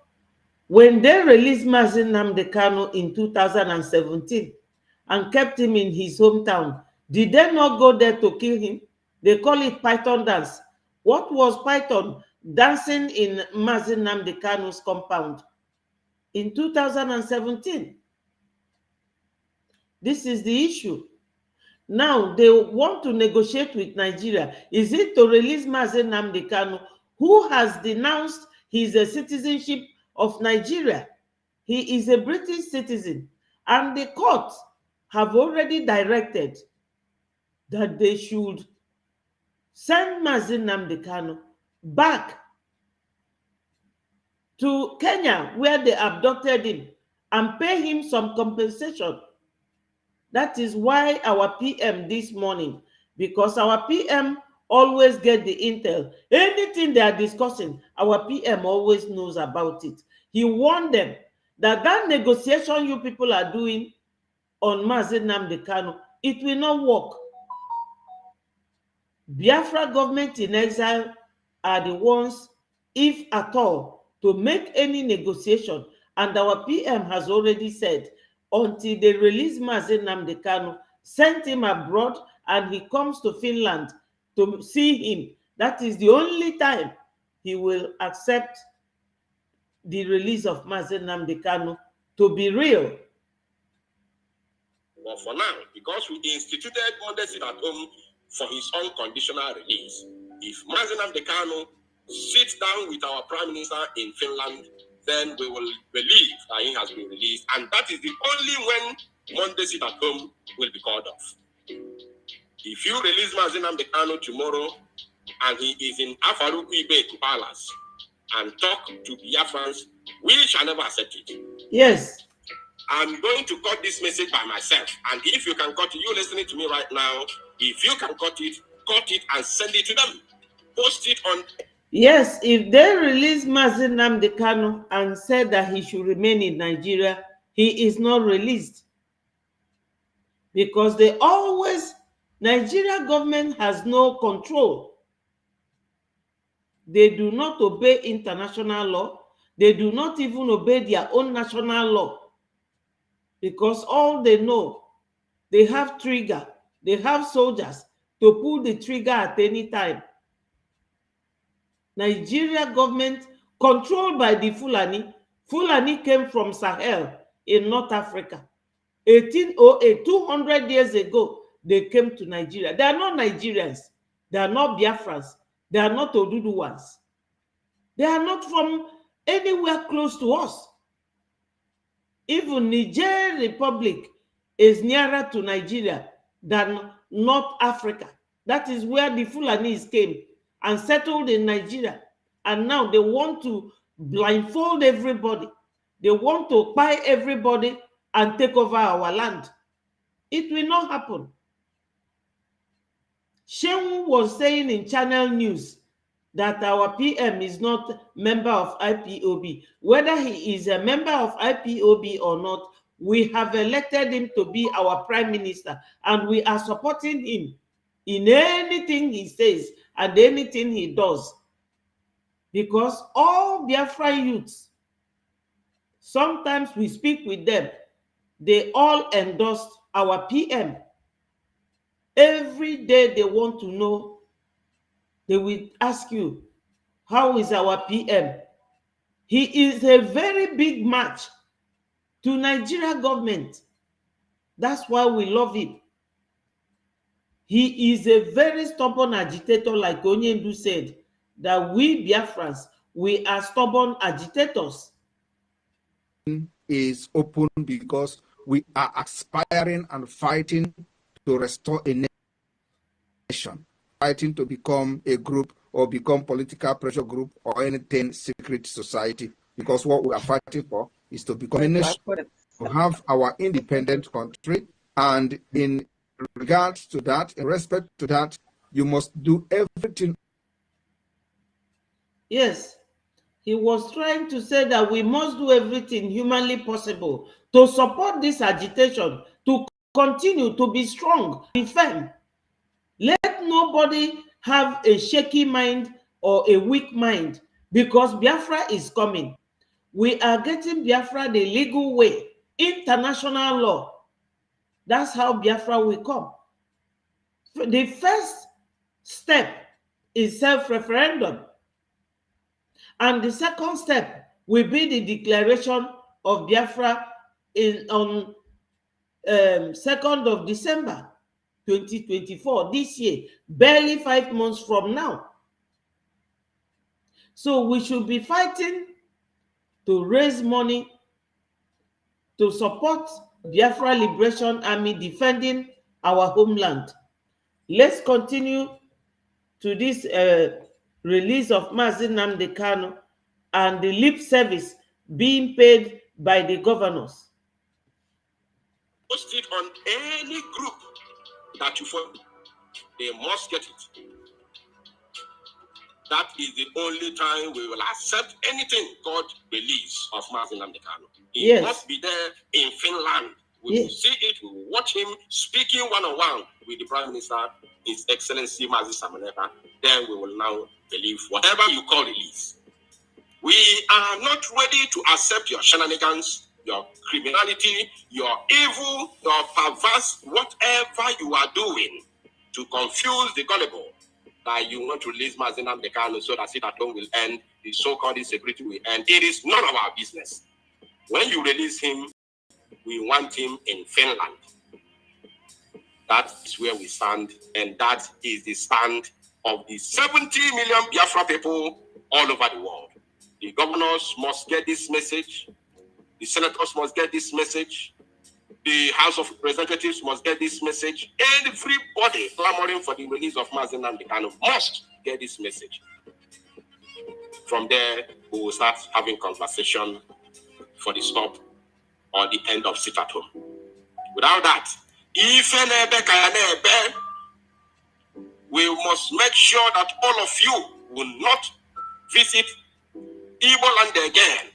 when they released Mazi Nnamdi Kanu in 2017 and kept him in his hometown, did they not go there to kill him? They call it Python dance. What was Python dancing in Mazi Nnamdi Kanu's compound in 2017? This is the issue. Now they want to negotiate with Nigeria. Is it to release Mazi Nnamdi Kanu, who has denounced his citizenship of Nigeria? He is a British citizen, and the court have already directed that they should send Mazi Nnamdi Kanu back to Kenya, where they abducted him, and pay him some compensation. That is why our PM this morning, because our PM always get the intel. Anything they are discussing, our PM always knows about it. He warned them that that negotiation you people are doing on Mazi Nnamdi Kanu, it will not work. Biafra government in exile are the ones, if at all, to make any negotiation. And our PM has already said, until they release Mazi Nnamdi Kanu, send him abroad, and he comes to Finland to see him, that is the only time he will accept the release of Mazi Nnamdi Kanu to be real. but for now, because we instituted Monday sit at home for his unconditional release, if Mazi Nnamdi Kanu sits down with our Prime Minister in Finland, then we will believe that he has been released, and that is the only when Monday sit at home will be called off. If you release Mazi Nnamdi Kanu tomorrow and he is in Afaruku Ibe Palace and talk to Biafrans, we shall never accept it. Yes. I'm going to cut this message by myself, and if you can cut it, you listening to me right now, if you can cut it and send it to them. Post it on. Yes, if they release Mazi Nnamdi Kanu and said that he should remain in Nigeria, he is not released. Because they always, Nigeria government has no control. They do not obey international law. They do not even obey their own national law, because all they know, they have trigger, they have soldiers to pull the trigger at any time. Nigeria government controlled by the Fulani. Fulani came from Sahel in North Africa. 1808, 200 years ago, they came to Nigeria. They are not Nigerians. They are not Biafrans. They are not Oduduwans. They are not from anywhere close to us. Even Niger Republic is nearer to Nigeria than North Africa. That is where the Fulanis came and settled in Nigeria. And now they want to blindfold everybody. They want to buy everybody and take over our land. It will not happen. Shehu was saying in Channel News that our PM is not member of IPOB. Whether he is a member of IPOB or not, we have elected him to be our prime minister, and we are supporting him in anything he says and anything he does. Because all Biafra youths, sometimes we speak with them, they all endorsed our PM. Every day they want to know, they will ask you, how is our PM? He is a very big match to Nigeria government. That's why we love him. He is a very stubborn agitator, like Onyendu said, that we Biafrans, we are stubborn agitators. Is open because we are aspiring and fighting to restore a nation, fighting to become a group or become political pressure group or anything secret society, because what we are fighting for is to become a nation, to have our independent country. And in regards to that, in respect to that, you must do everything. Yes, he was trying to say that we must do everything humanly possible to support this agitation, to continue to be strong, be firm. Let nobody have a shaky mind or a weak mind, because Biafra is coming. We are getting Biafra the legal way, international law. That's how Biafra will come. The first step is self-referendum. And the second step will be the declaration of Biafra on 2nd of December 2024, this year, barely 5 months from now. So we should be fighting to raise money to support Biafra Liberation Army defending our homeland. Let's continue to this release of Mazi Nnamdi Kanu and the lip service being paid by the governors. Post it on any group that you follow. They must get it. That is the only time we will accept anything called release of Mazi Nnamdi Kanu. He must be there in Finland. We will see it, we will watch him speaking one-on-one with the Prime Minister, His Excellency Mazi Samaneka. Then we will now believe whatever you call release. We are not ready to accept your shenanigans, your criminality, your evil, your perverse, whatever you are doing to confuse the gullible, that you want to release Mazi Nnamdi Kanu so that sit at home will end, the so-called insecurity will end. It is none of our business. When you release him, we want him in Finland. That is where we stand, and that is the stand of the 70 million Biafra people all over the world. The governors must get this message. The senators must get this message. The House of Representatives must get this message. Everybody clamoring for the release of Mazi Nnamdi Kanu must get this message. From there, we will start having conversation for the stop or the end of sit at home. Without that, we must make sure that all of you will not visit Igbo land again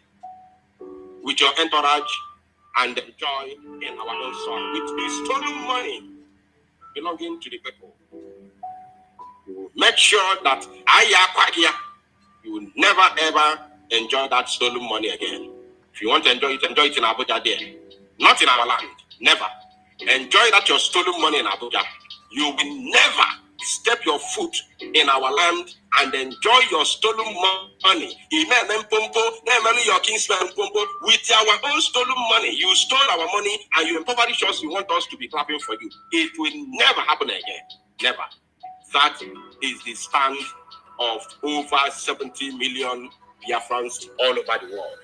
with your entourage and enjoy in our own soil with the stolen money belonging to the people. We will make sure that You will never ever enjoy that stolen money again. If you want to enjoy it in Abuja there. Not in our land. Never. Enjoy that your stolen money in Abuja. You will never step your foot in our land and enjoy your stolen money. Your kinsman with our own stolen money. You stole our money and you impoverish us. You want us to be clapping for you. It will never happen again. Never. That is the stand of over 70 million Biafrans all over the world.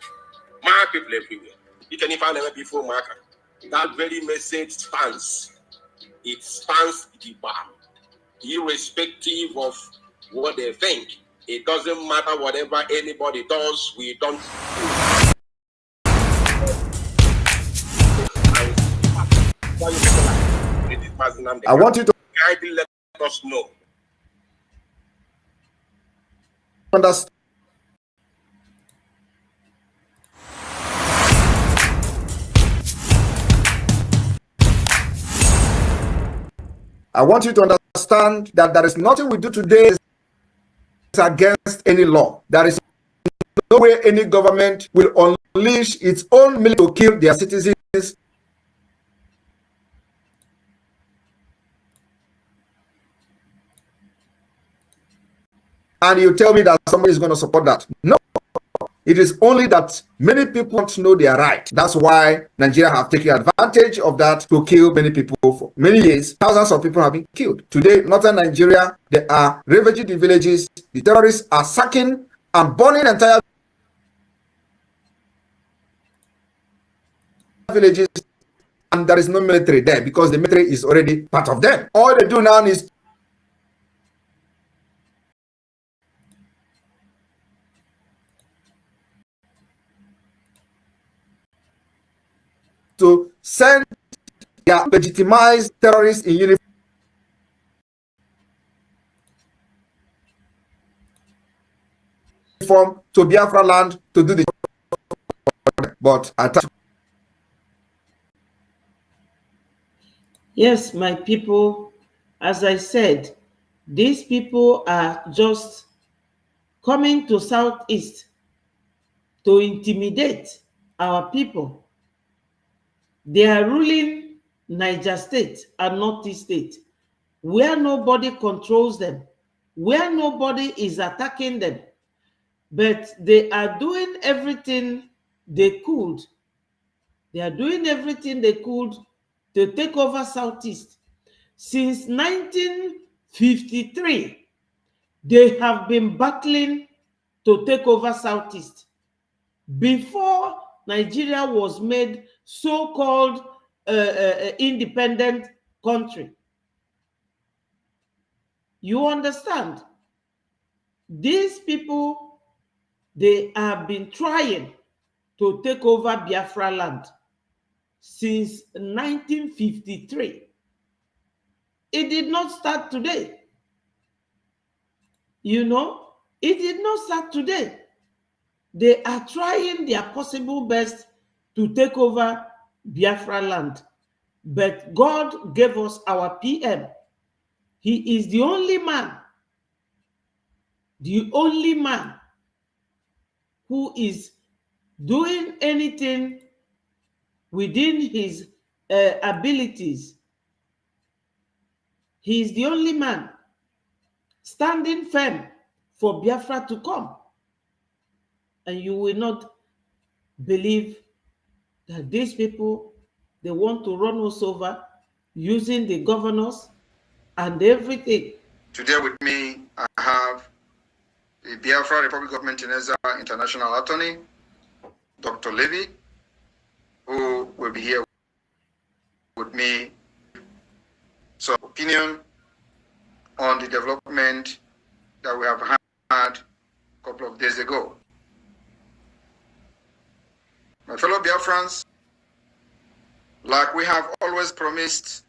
My people everywhere. You can even never before marker. That very message stands. It stands the bar. Irrespective of what they think. It doesn't matter whatever anybody does, we don't do. I want you to kindly let us know. Understand. I want you to understand that there is nothing we do today against any law. There is no way any government will unleash its own military to kill their citizens. And you tell me that somebody is going to support that. No. It is only that many people don't know their right. That's why Nigeria have taken advantage of that to kill many people for many years. Thousands of people have been killed. Today, northern Nigeria, there are ravaging the villages. The terrorists are sacking and burning entire villages, and there is no military there because the military is already part of them. All they do now is to send their legitimized terrorists in uniform to Biafra land to do the job. But yes, my people, as I said, these people are just coming to Southeast to intimidate our people. They are ruling Niger State and Northeast State, where nobody controls them, where nobody is attacking them. But they are doing everything they could. They are doing everything they could to take over Southeast. Since 1953, they have been battling to take over Southeast. Before Nigeria was made so-called independent country. You understand? These people, they have been trying to take over Biafra land since 1953. It did not start today. You know, it did not start today. They are trying their possible best to take over Biafra land. But God gave us our PM. He is the only man who is doing anything within his abilities. He is the only man standing firm for Biafra to come. And you will not believe that these people, they want to run us over using the governors and everything. Today with me, I have the Biafra Republic of Exile International Attorney, Dr. Levy, who will be here with me. So, opinion on the development that we have had a couple of days ago. My fellow Biafrans, like we have always promised,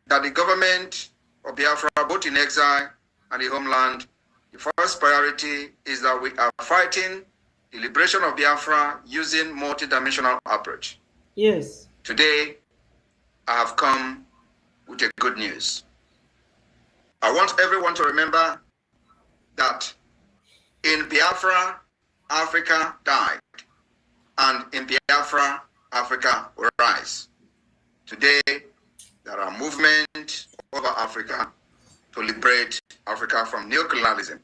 that the government of Biafra, both in exile and the homeland, the first priority is that we are fighting the liberation of Biafra using multidimensional approach. Yes. Today, I have come with a good news. I want everyone to remember that In Biafra, Africa died, and in Biafra, Africa will rise. Today, there are movements over Africa to liberate Africa from neocolonialism.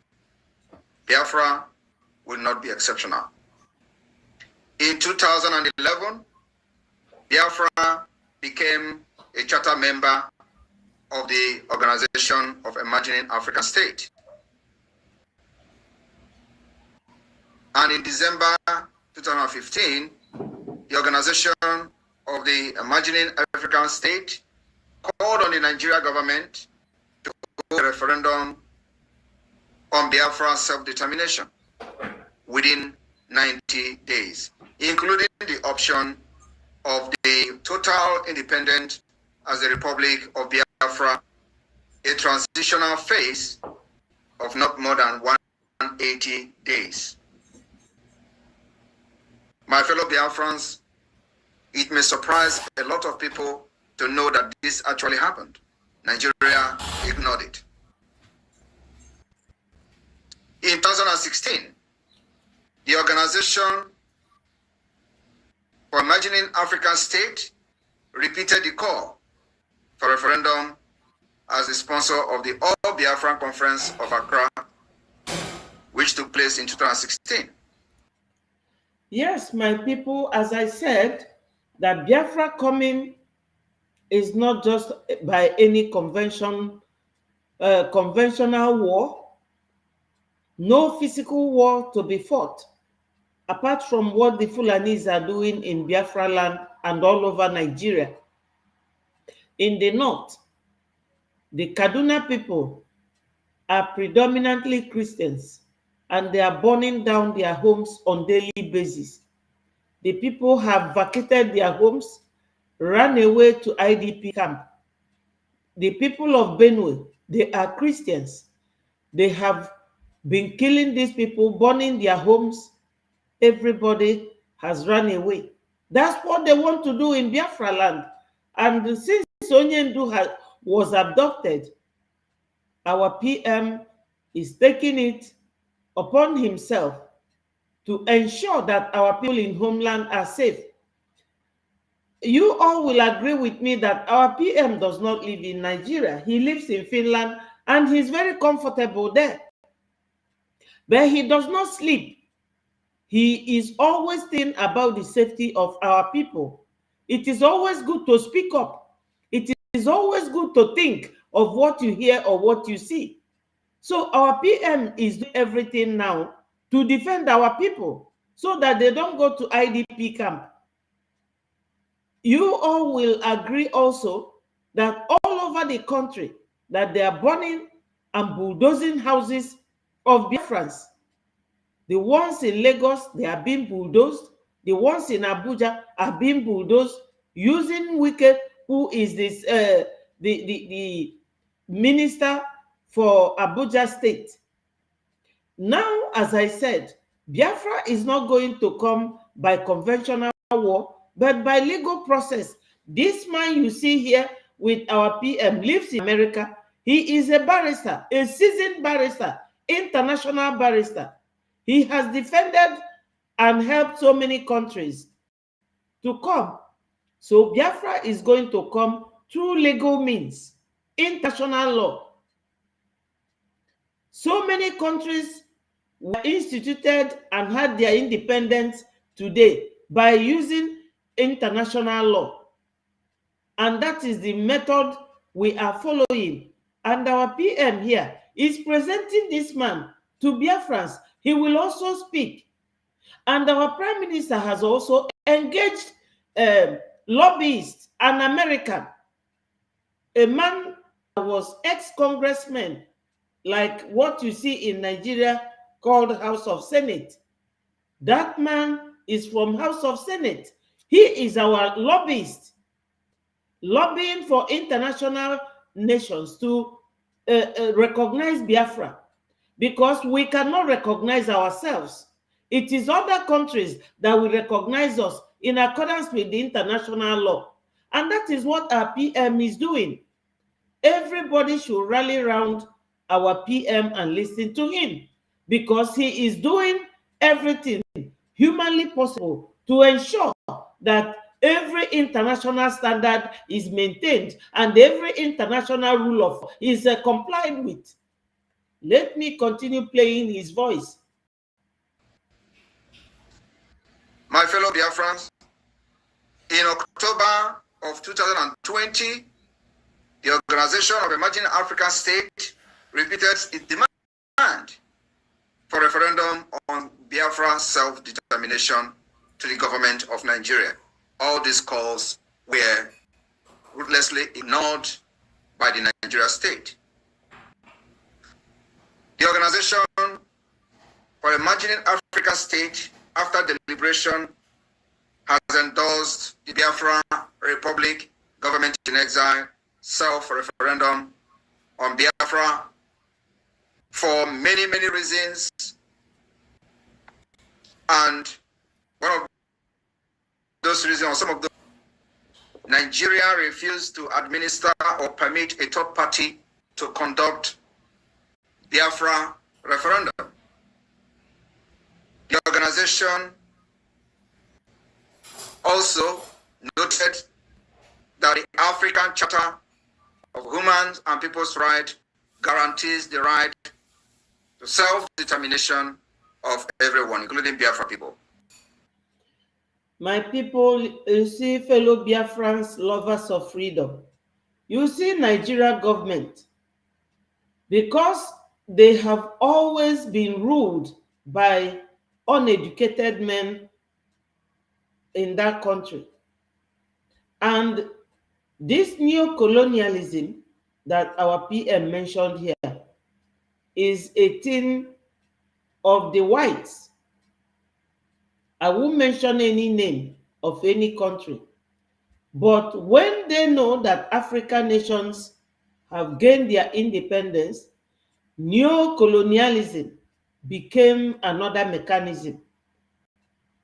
Biafra will not be exceptional. In 2011, Biafra became a charter member of the Organization of Emerging African States. And in December 2015, the Organization of the Emerging African State called on the Nigeria government to hold a referendum on Biafra self-determination within 90 days, including the option of the total independence as the Republic of Biafra, a transitional phase of not more than 180 days. My fellow Biafrans, it may surprise a lot of people to know that this actually happened. Nigeria ignored it. In 2016, the Organization for Emerging African States repeated the call for referendum as the sponsor of the All Biafran Conference of Accra, which took place in 2016. Yes, my people, as I said, that Biafra coming is not just by any conventional war. No physical war to be fought, apart from what the Fulanis are doing in Biafra land and all over Nigeria. In the north, the Kaduna people are predominantly Christians, and they are burning down their homes on daily basis. The people have vacated their homes, ran away to IDP camp. The people of Benue, they are Christians. They have been killing these people, burning their homes. Everybody has run away. That's what they want to do in Biafra land. And since Onyendu was abducted, our PM is taking it upon himself to ensure that our people in homeland are safe. You all will agree with me that our PM does not live in Nigeria. He lives in Finland and he's very comfortable there. But he does not sleep. He is always thinking about the safety of our people. It is always good to speak up. It is always good to think of what you hear or what you see. So our PM is doing everything now to defend our people so that they don't go to IDP camp. You all will agree also that all over the country that they are burning and bulldozing houses of Biafrans. The ones in Lagos, they are being bulldozed. The ones in Abuja are being bulldozed using Wike, who is this the minister for Abuja State. Now, as I said, Biafra is not going to come by conventional war, but by legal process. This man you see here with our PM lives in America. He is a barrister, a seasoned barrister, international barrister. He has defended and helped so many countries to come. So Biafra is going to come through legal means, international law. So many countries were instituted and had their independence today by using international law. And that is the method we are following. And our PM here is presenting this man to Biafrans. He will also speak. And our Prime Minister has also engaged lobbyists, an American, a man that was ex-congressman, like what you see in Nigeria called House of Senate. That man is from House of Senate. He is our lobbyist, lobbying for international nations to recognize Biafra, because we cannot recognize ourselves. It is other countries that will recognize us in accordance with the international law. And that is what our PM is doing. Everybody should rally around our PM and listen to him, because he is doing everything humanly possible to ensure that every international standard is maintained and every international rule of law is complied with. Let me continue playing his voice. My fellow Biafrans, in October of 2020, the Organization of Emerging African States repeated its demand for referendum on Biafra self-determination to the government of Nigeria. All these calls were ruthlessly ignored by the Nigeria state. The Organization for Emerging African States, after deliberation, has endorsed the Biafra Republic government in exile self-referendum on Biafra for many, many reasons. And one of those reasons, or some of those, Nigeria refused to administer or permit a third party to conduct Biafra referendum. The organization also noted that the African Charter of Human and People's Rights guarantees the right to self-determination of everyone, including Biafra people. My people, you see, fellow Biafrans, lovers of freedom, you see Nigeria government, because they have always been ruled by uneducated men in that country. And this neo-colonialism that our PM mentioned here is a thing of the whites. I won't mention any name of any country. But when they know that African nations have gained their independence, neo-colonialism became another mechanism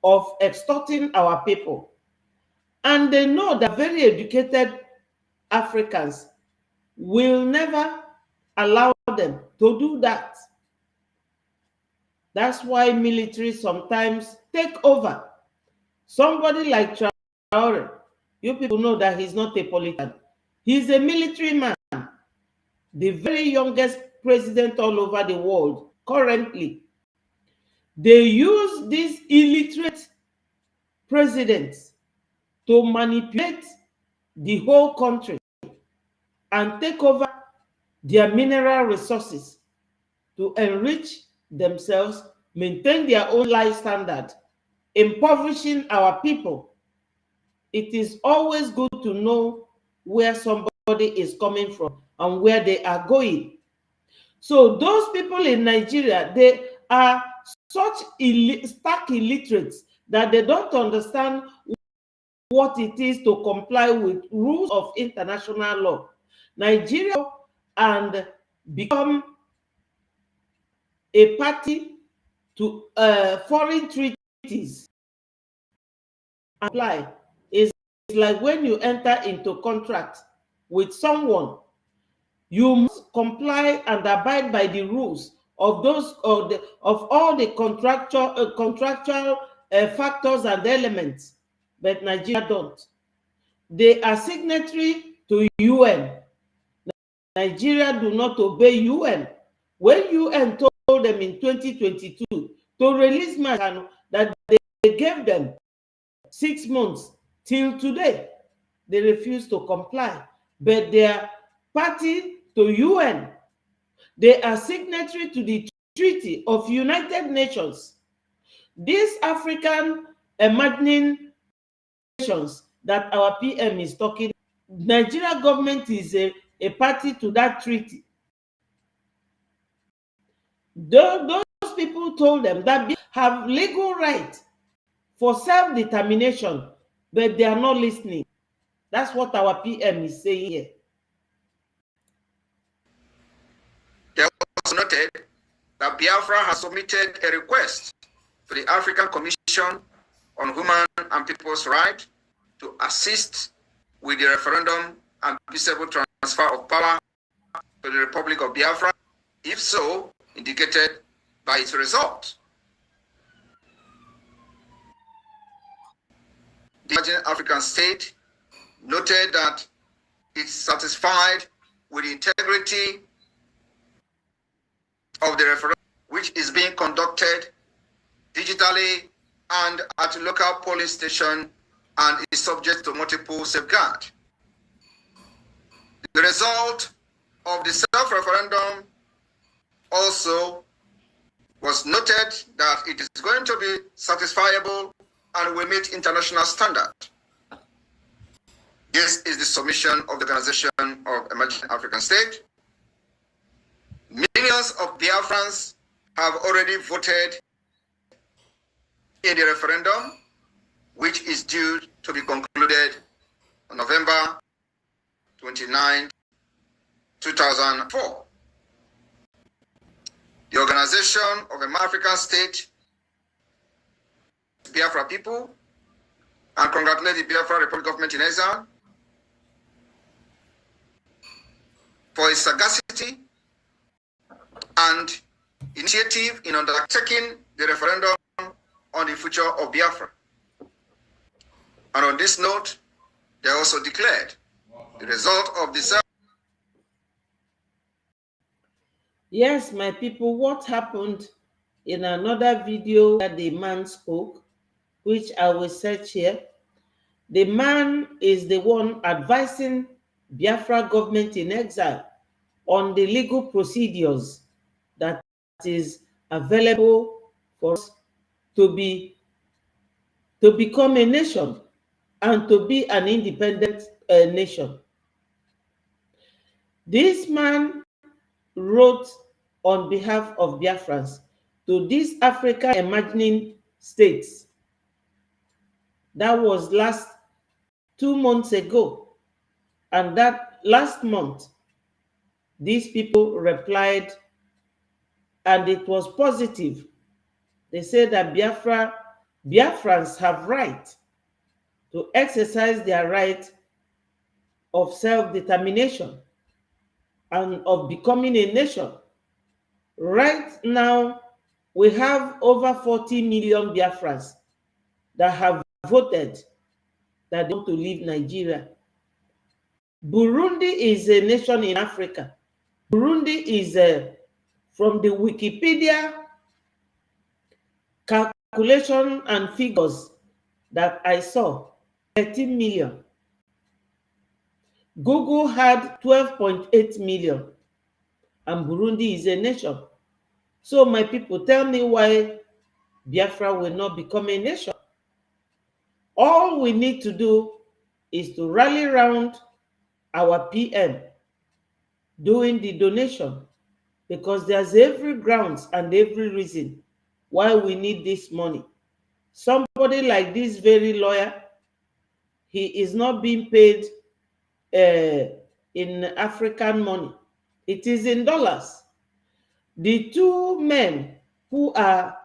of extorting our people. And they know that very educated Africans will never allow them to do that. That's why military sometimes take over. Somebody like Traore, you people know that he's not a politician. He's a military man, the very youngest president all over the world currently. They use these illiterate presidents to manipulate the whole country and take over their mineral resources to enrich themselves, maintain their own life standard, impoverishing our people. It is always good to know where somebody is coming from and where they are going. So those people in Nigeria, they are such stark illiterates that they don't understand what it is to comply with rules of international law. Nigeria and become a party to foreign treaties. Apply is like when you enter into contract with someone, you must comply and abide by the rules of those of all the contractual factors and elements. But Nigeria don't. They are signatory to UN. Nigeria do not obey UN. When UN told them in 2022 to release Macan, that they gave them 6 months till today, they refuse to comply. But they are party to UN. They are signatory to the Treaty of United Nations. These African emerging nations that our PM is talking, Nigeria government is a party to that treaty. Those people told them that they have legal right for self-determination, but they are not listening. That's what our PM is saying here. They also noted that Biafra has submitted a request to the African Commission on Human and People's Rights to assist with the referendum and peaceable transfer of power to the Republic of Biafra. If so, indicated by its result. The emerging African state noted that it's satisfied with the integrity of the referendum, which is being conducted digitally and at a local polling station and is subject to multiple safeguards. The result of the self-referendum also was noted that it is going to be satisfiable and will meet international standard. This is the submission of the Organization of Emerging African States. Millions of Biafrans have already voted in the referendum, which is due to be concluded on November 29, 2004. The Organization of African States, Biafra people, and congratulate the Biafra Republic Government in Exile for its sagacity and initiative in undertaking the referendum on the future of Biafra. And on this note, they also declared the result of the Yes, my people, what happened in another video that the man spoke, which I will search here. The man is the one advising Biafra government in exile on the legal procedures that is available for us to become a nation and to be an independent nation. This man wrote on behalf of Biafrans to these African emerging states. That was last 2 months ago. And that last month, these people replied, and it was positive. They said that Biafrans have right to exercise their right of self-determination and of becoming a nation. Right now, we have over 40 million Biafrans that have voted that they want to leave Nigeria. Burundi is a nation in Africa. Burundi is, from the Wikipedia calculation and figures that I saw, 13 million. Google had 12.8 million, and Burundi is a nation. So my people, tell me why Biafra will not become a nation. All we need to do is to rally around our PM doing the donation, because there's every grounds and every reason why we need this money. Somebody like this very lawyer, he is not being paid in African money. It is in dollars. The two men who are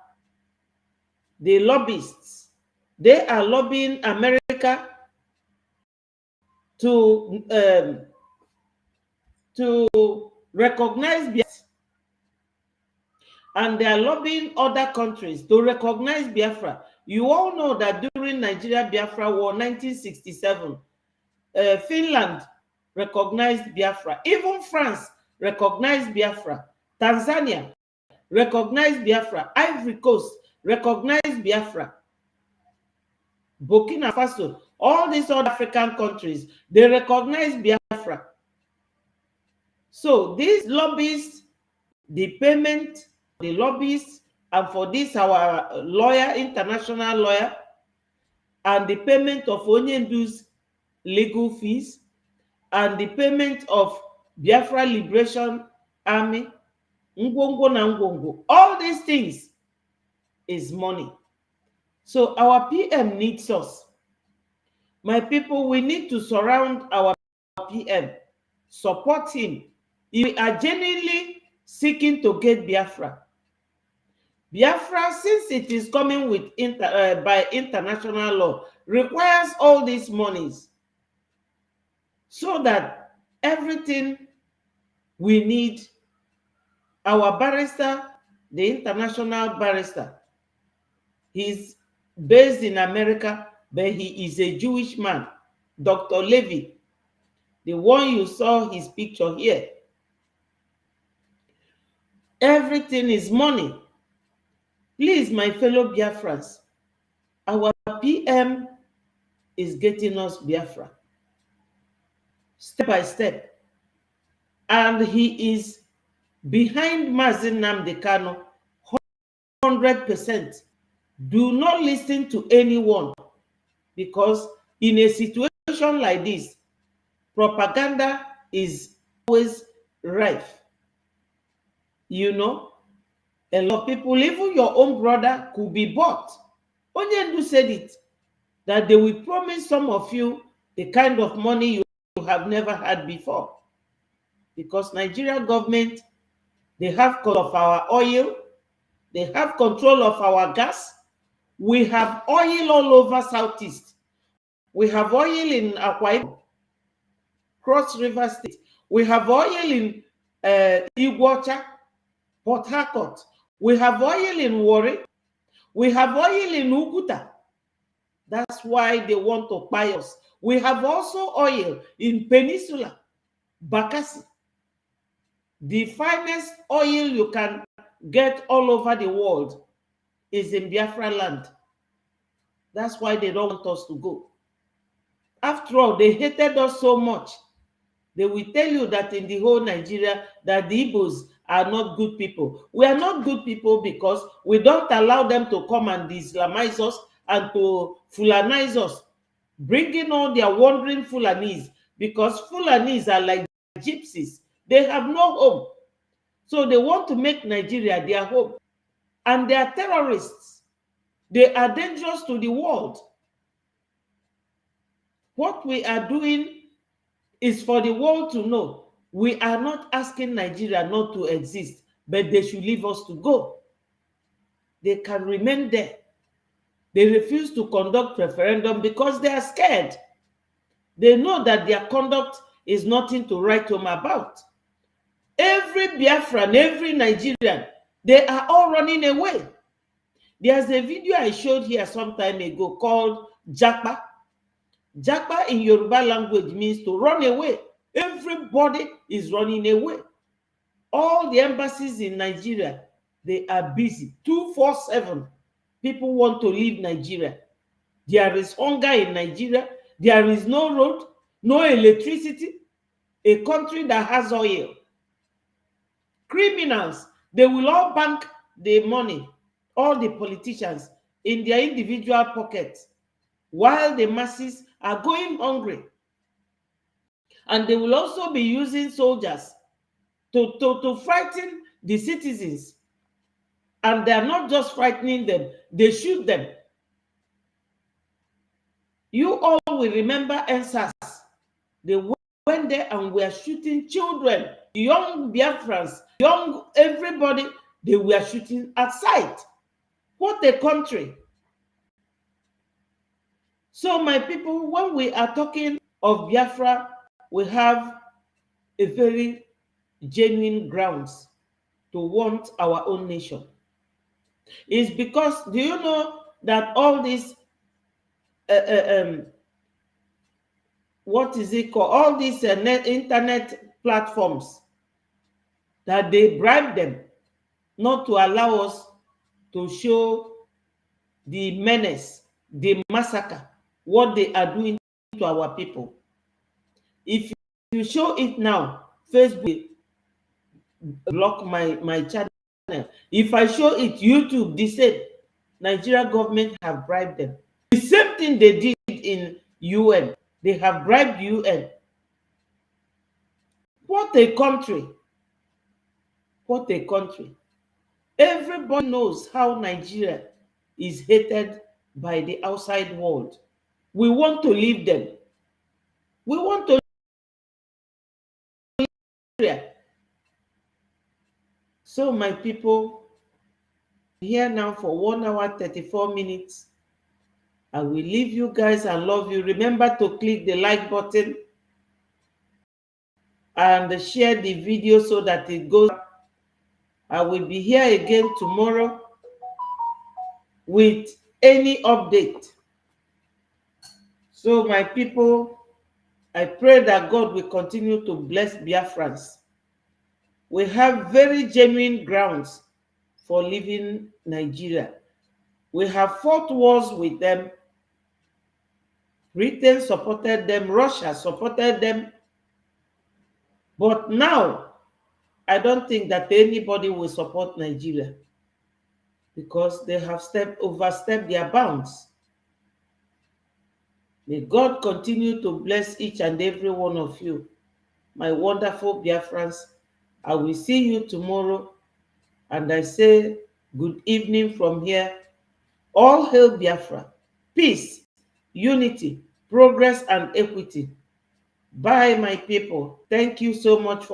the lobbyists, they are lobbying America to recognize Biafra, and they are lobbying other countries to recognize Biafra. You all know that during Nigeria Biafra War 1967, Finland recognized Biafra. Even France recognized Biafra. Tanzania recognized Biafra. Ivory Coast recognized Biafra. Burkina Faso, all these other African countries, they recognize Biafra. So these lobbyists, the payment, the lobbyists, and for this our lawyer, international lawyer, and the payment of Onyendu's legal fees, and the payment of Biafra Liberation Army, Ngwongo na Ngwongo, all these things is money. So our PM needs us. My people, we need to surround our PM, support him. We are genuinely seeking to get Biafra. Biafra, since it is coming with by international law, requires all these monies so that everything we need, our barrister the international barrister. He's based in America, but he is a Jewish man, Dr. Levy, the one you saw his picture here. Everything is money. Please, my fellow Biafrans, our PM is getting us Biafra step by step. And he is behind Mazi Nnamdi Kanu 100%. Do not listen to anyone, because in a situation like this, propaganda is always rife. You know, a lot of people, even your own brother, could be bought. Onyendu said it, that they will promise some of you the kind of money you have never had before. Because Nigeria government, they have control of our oil, they have control of our gas. We have oil all over Southeast. We have oil in Akwa Ibom, Cross River State. We have oil in Iguacha, Port Harcourt. We have oil in Warri. We have oil in Uguta. That's why they want to buy us. We have also oil in Peninsula, Bakassi. The finest oil you can get all over the world is in Biafra land. That's why they don't want us to go. After all, they hated us so much. They will tell you that in the whole Nigeria, that the Igbos are not good people. We are not good people because we don't allow them to come and Islamize us and to Fulanize us, bringing all their wandering Fulanis, because Fulanis are like gypsies. They have no home. So they want to make Nigeria their home. And they are terrorists. They are dangerous to the world. What we are doing is for the world to know we are not asking Nigeria not to exist, but they should leave us to go. They can remain there. They refuse to conduct referendum because they are scared. They know that their conduct is nothing to write home about. Every Biafran, every Nigerian, they are all running away. There's a video I showed here some time ago called Japa. Japa in Yoruba language means to run away. Everybody is running away. All the embassies in Nigeria, they are busy 24/7. People want to leave Nigeria. There is hunger in Nigeria. There is no road, no electricity. A country that has oil. Criminals, they will all bank the money, all the politicians, in their individual pockets, while the masses are going hungry. And they will also be using soldiers to frighten the citizens. And they are not just frightening them, they shoot them. You all will remember NSAS. They went there and were shooting children, young Biafrans, young everybody, they were shooting at sight. What a country. So my people, when we are talking of Biafra, we have a very genuine grounds to want our own nation. It's because, do you know that all these what is it called? All these internet platforms, that they bribe them not to allow us to show the menace, the massacre, what they are doing to our people. If you show it now, Facebook block my channel. If I show it, YouTube, they said Nigeria government have bribed them. The same thing they did in UN. They have bribed UN. What a country. What a country. Everybody knows how Nigeria is hated by the outside world. We want to leave them. We want to leave Nigeria. So my people, here now for 1 hour 34 minutes. I will leave you guys and love you. Remember to click the like button and share the video so that it goes I will be here again tomorrow with any update. So my people, I pray that God will continue to bless Biafrans. We have very genuine grounds for leaving Nigeria. We have fought wars with them. Britain supported them, Russia supported them. But now, I don't think that anybody will support Nigeria because they have overstepped their bounds. May God continue to bless each and every one of you, my wonderful Biafrans. I will see you tomorrow, and I say good evening from here. All hail Biafra, peace, unity, progress, and equity. Bye, my people. Thank you so much for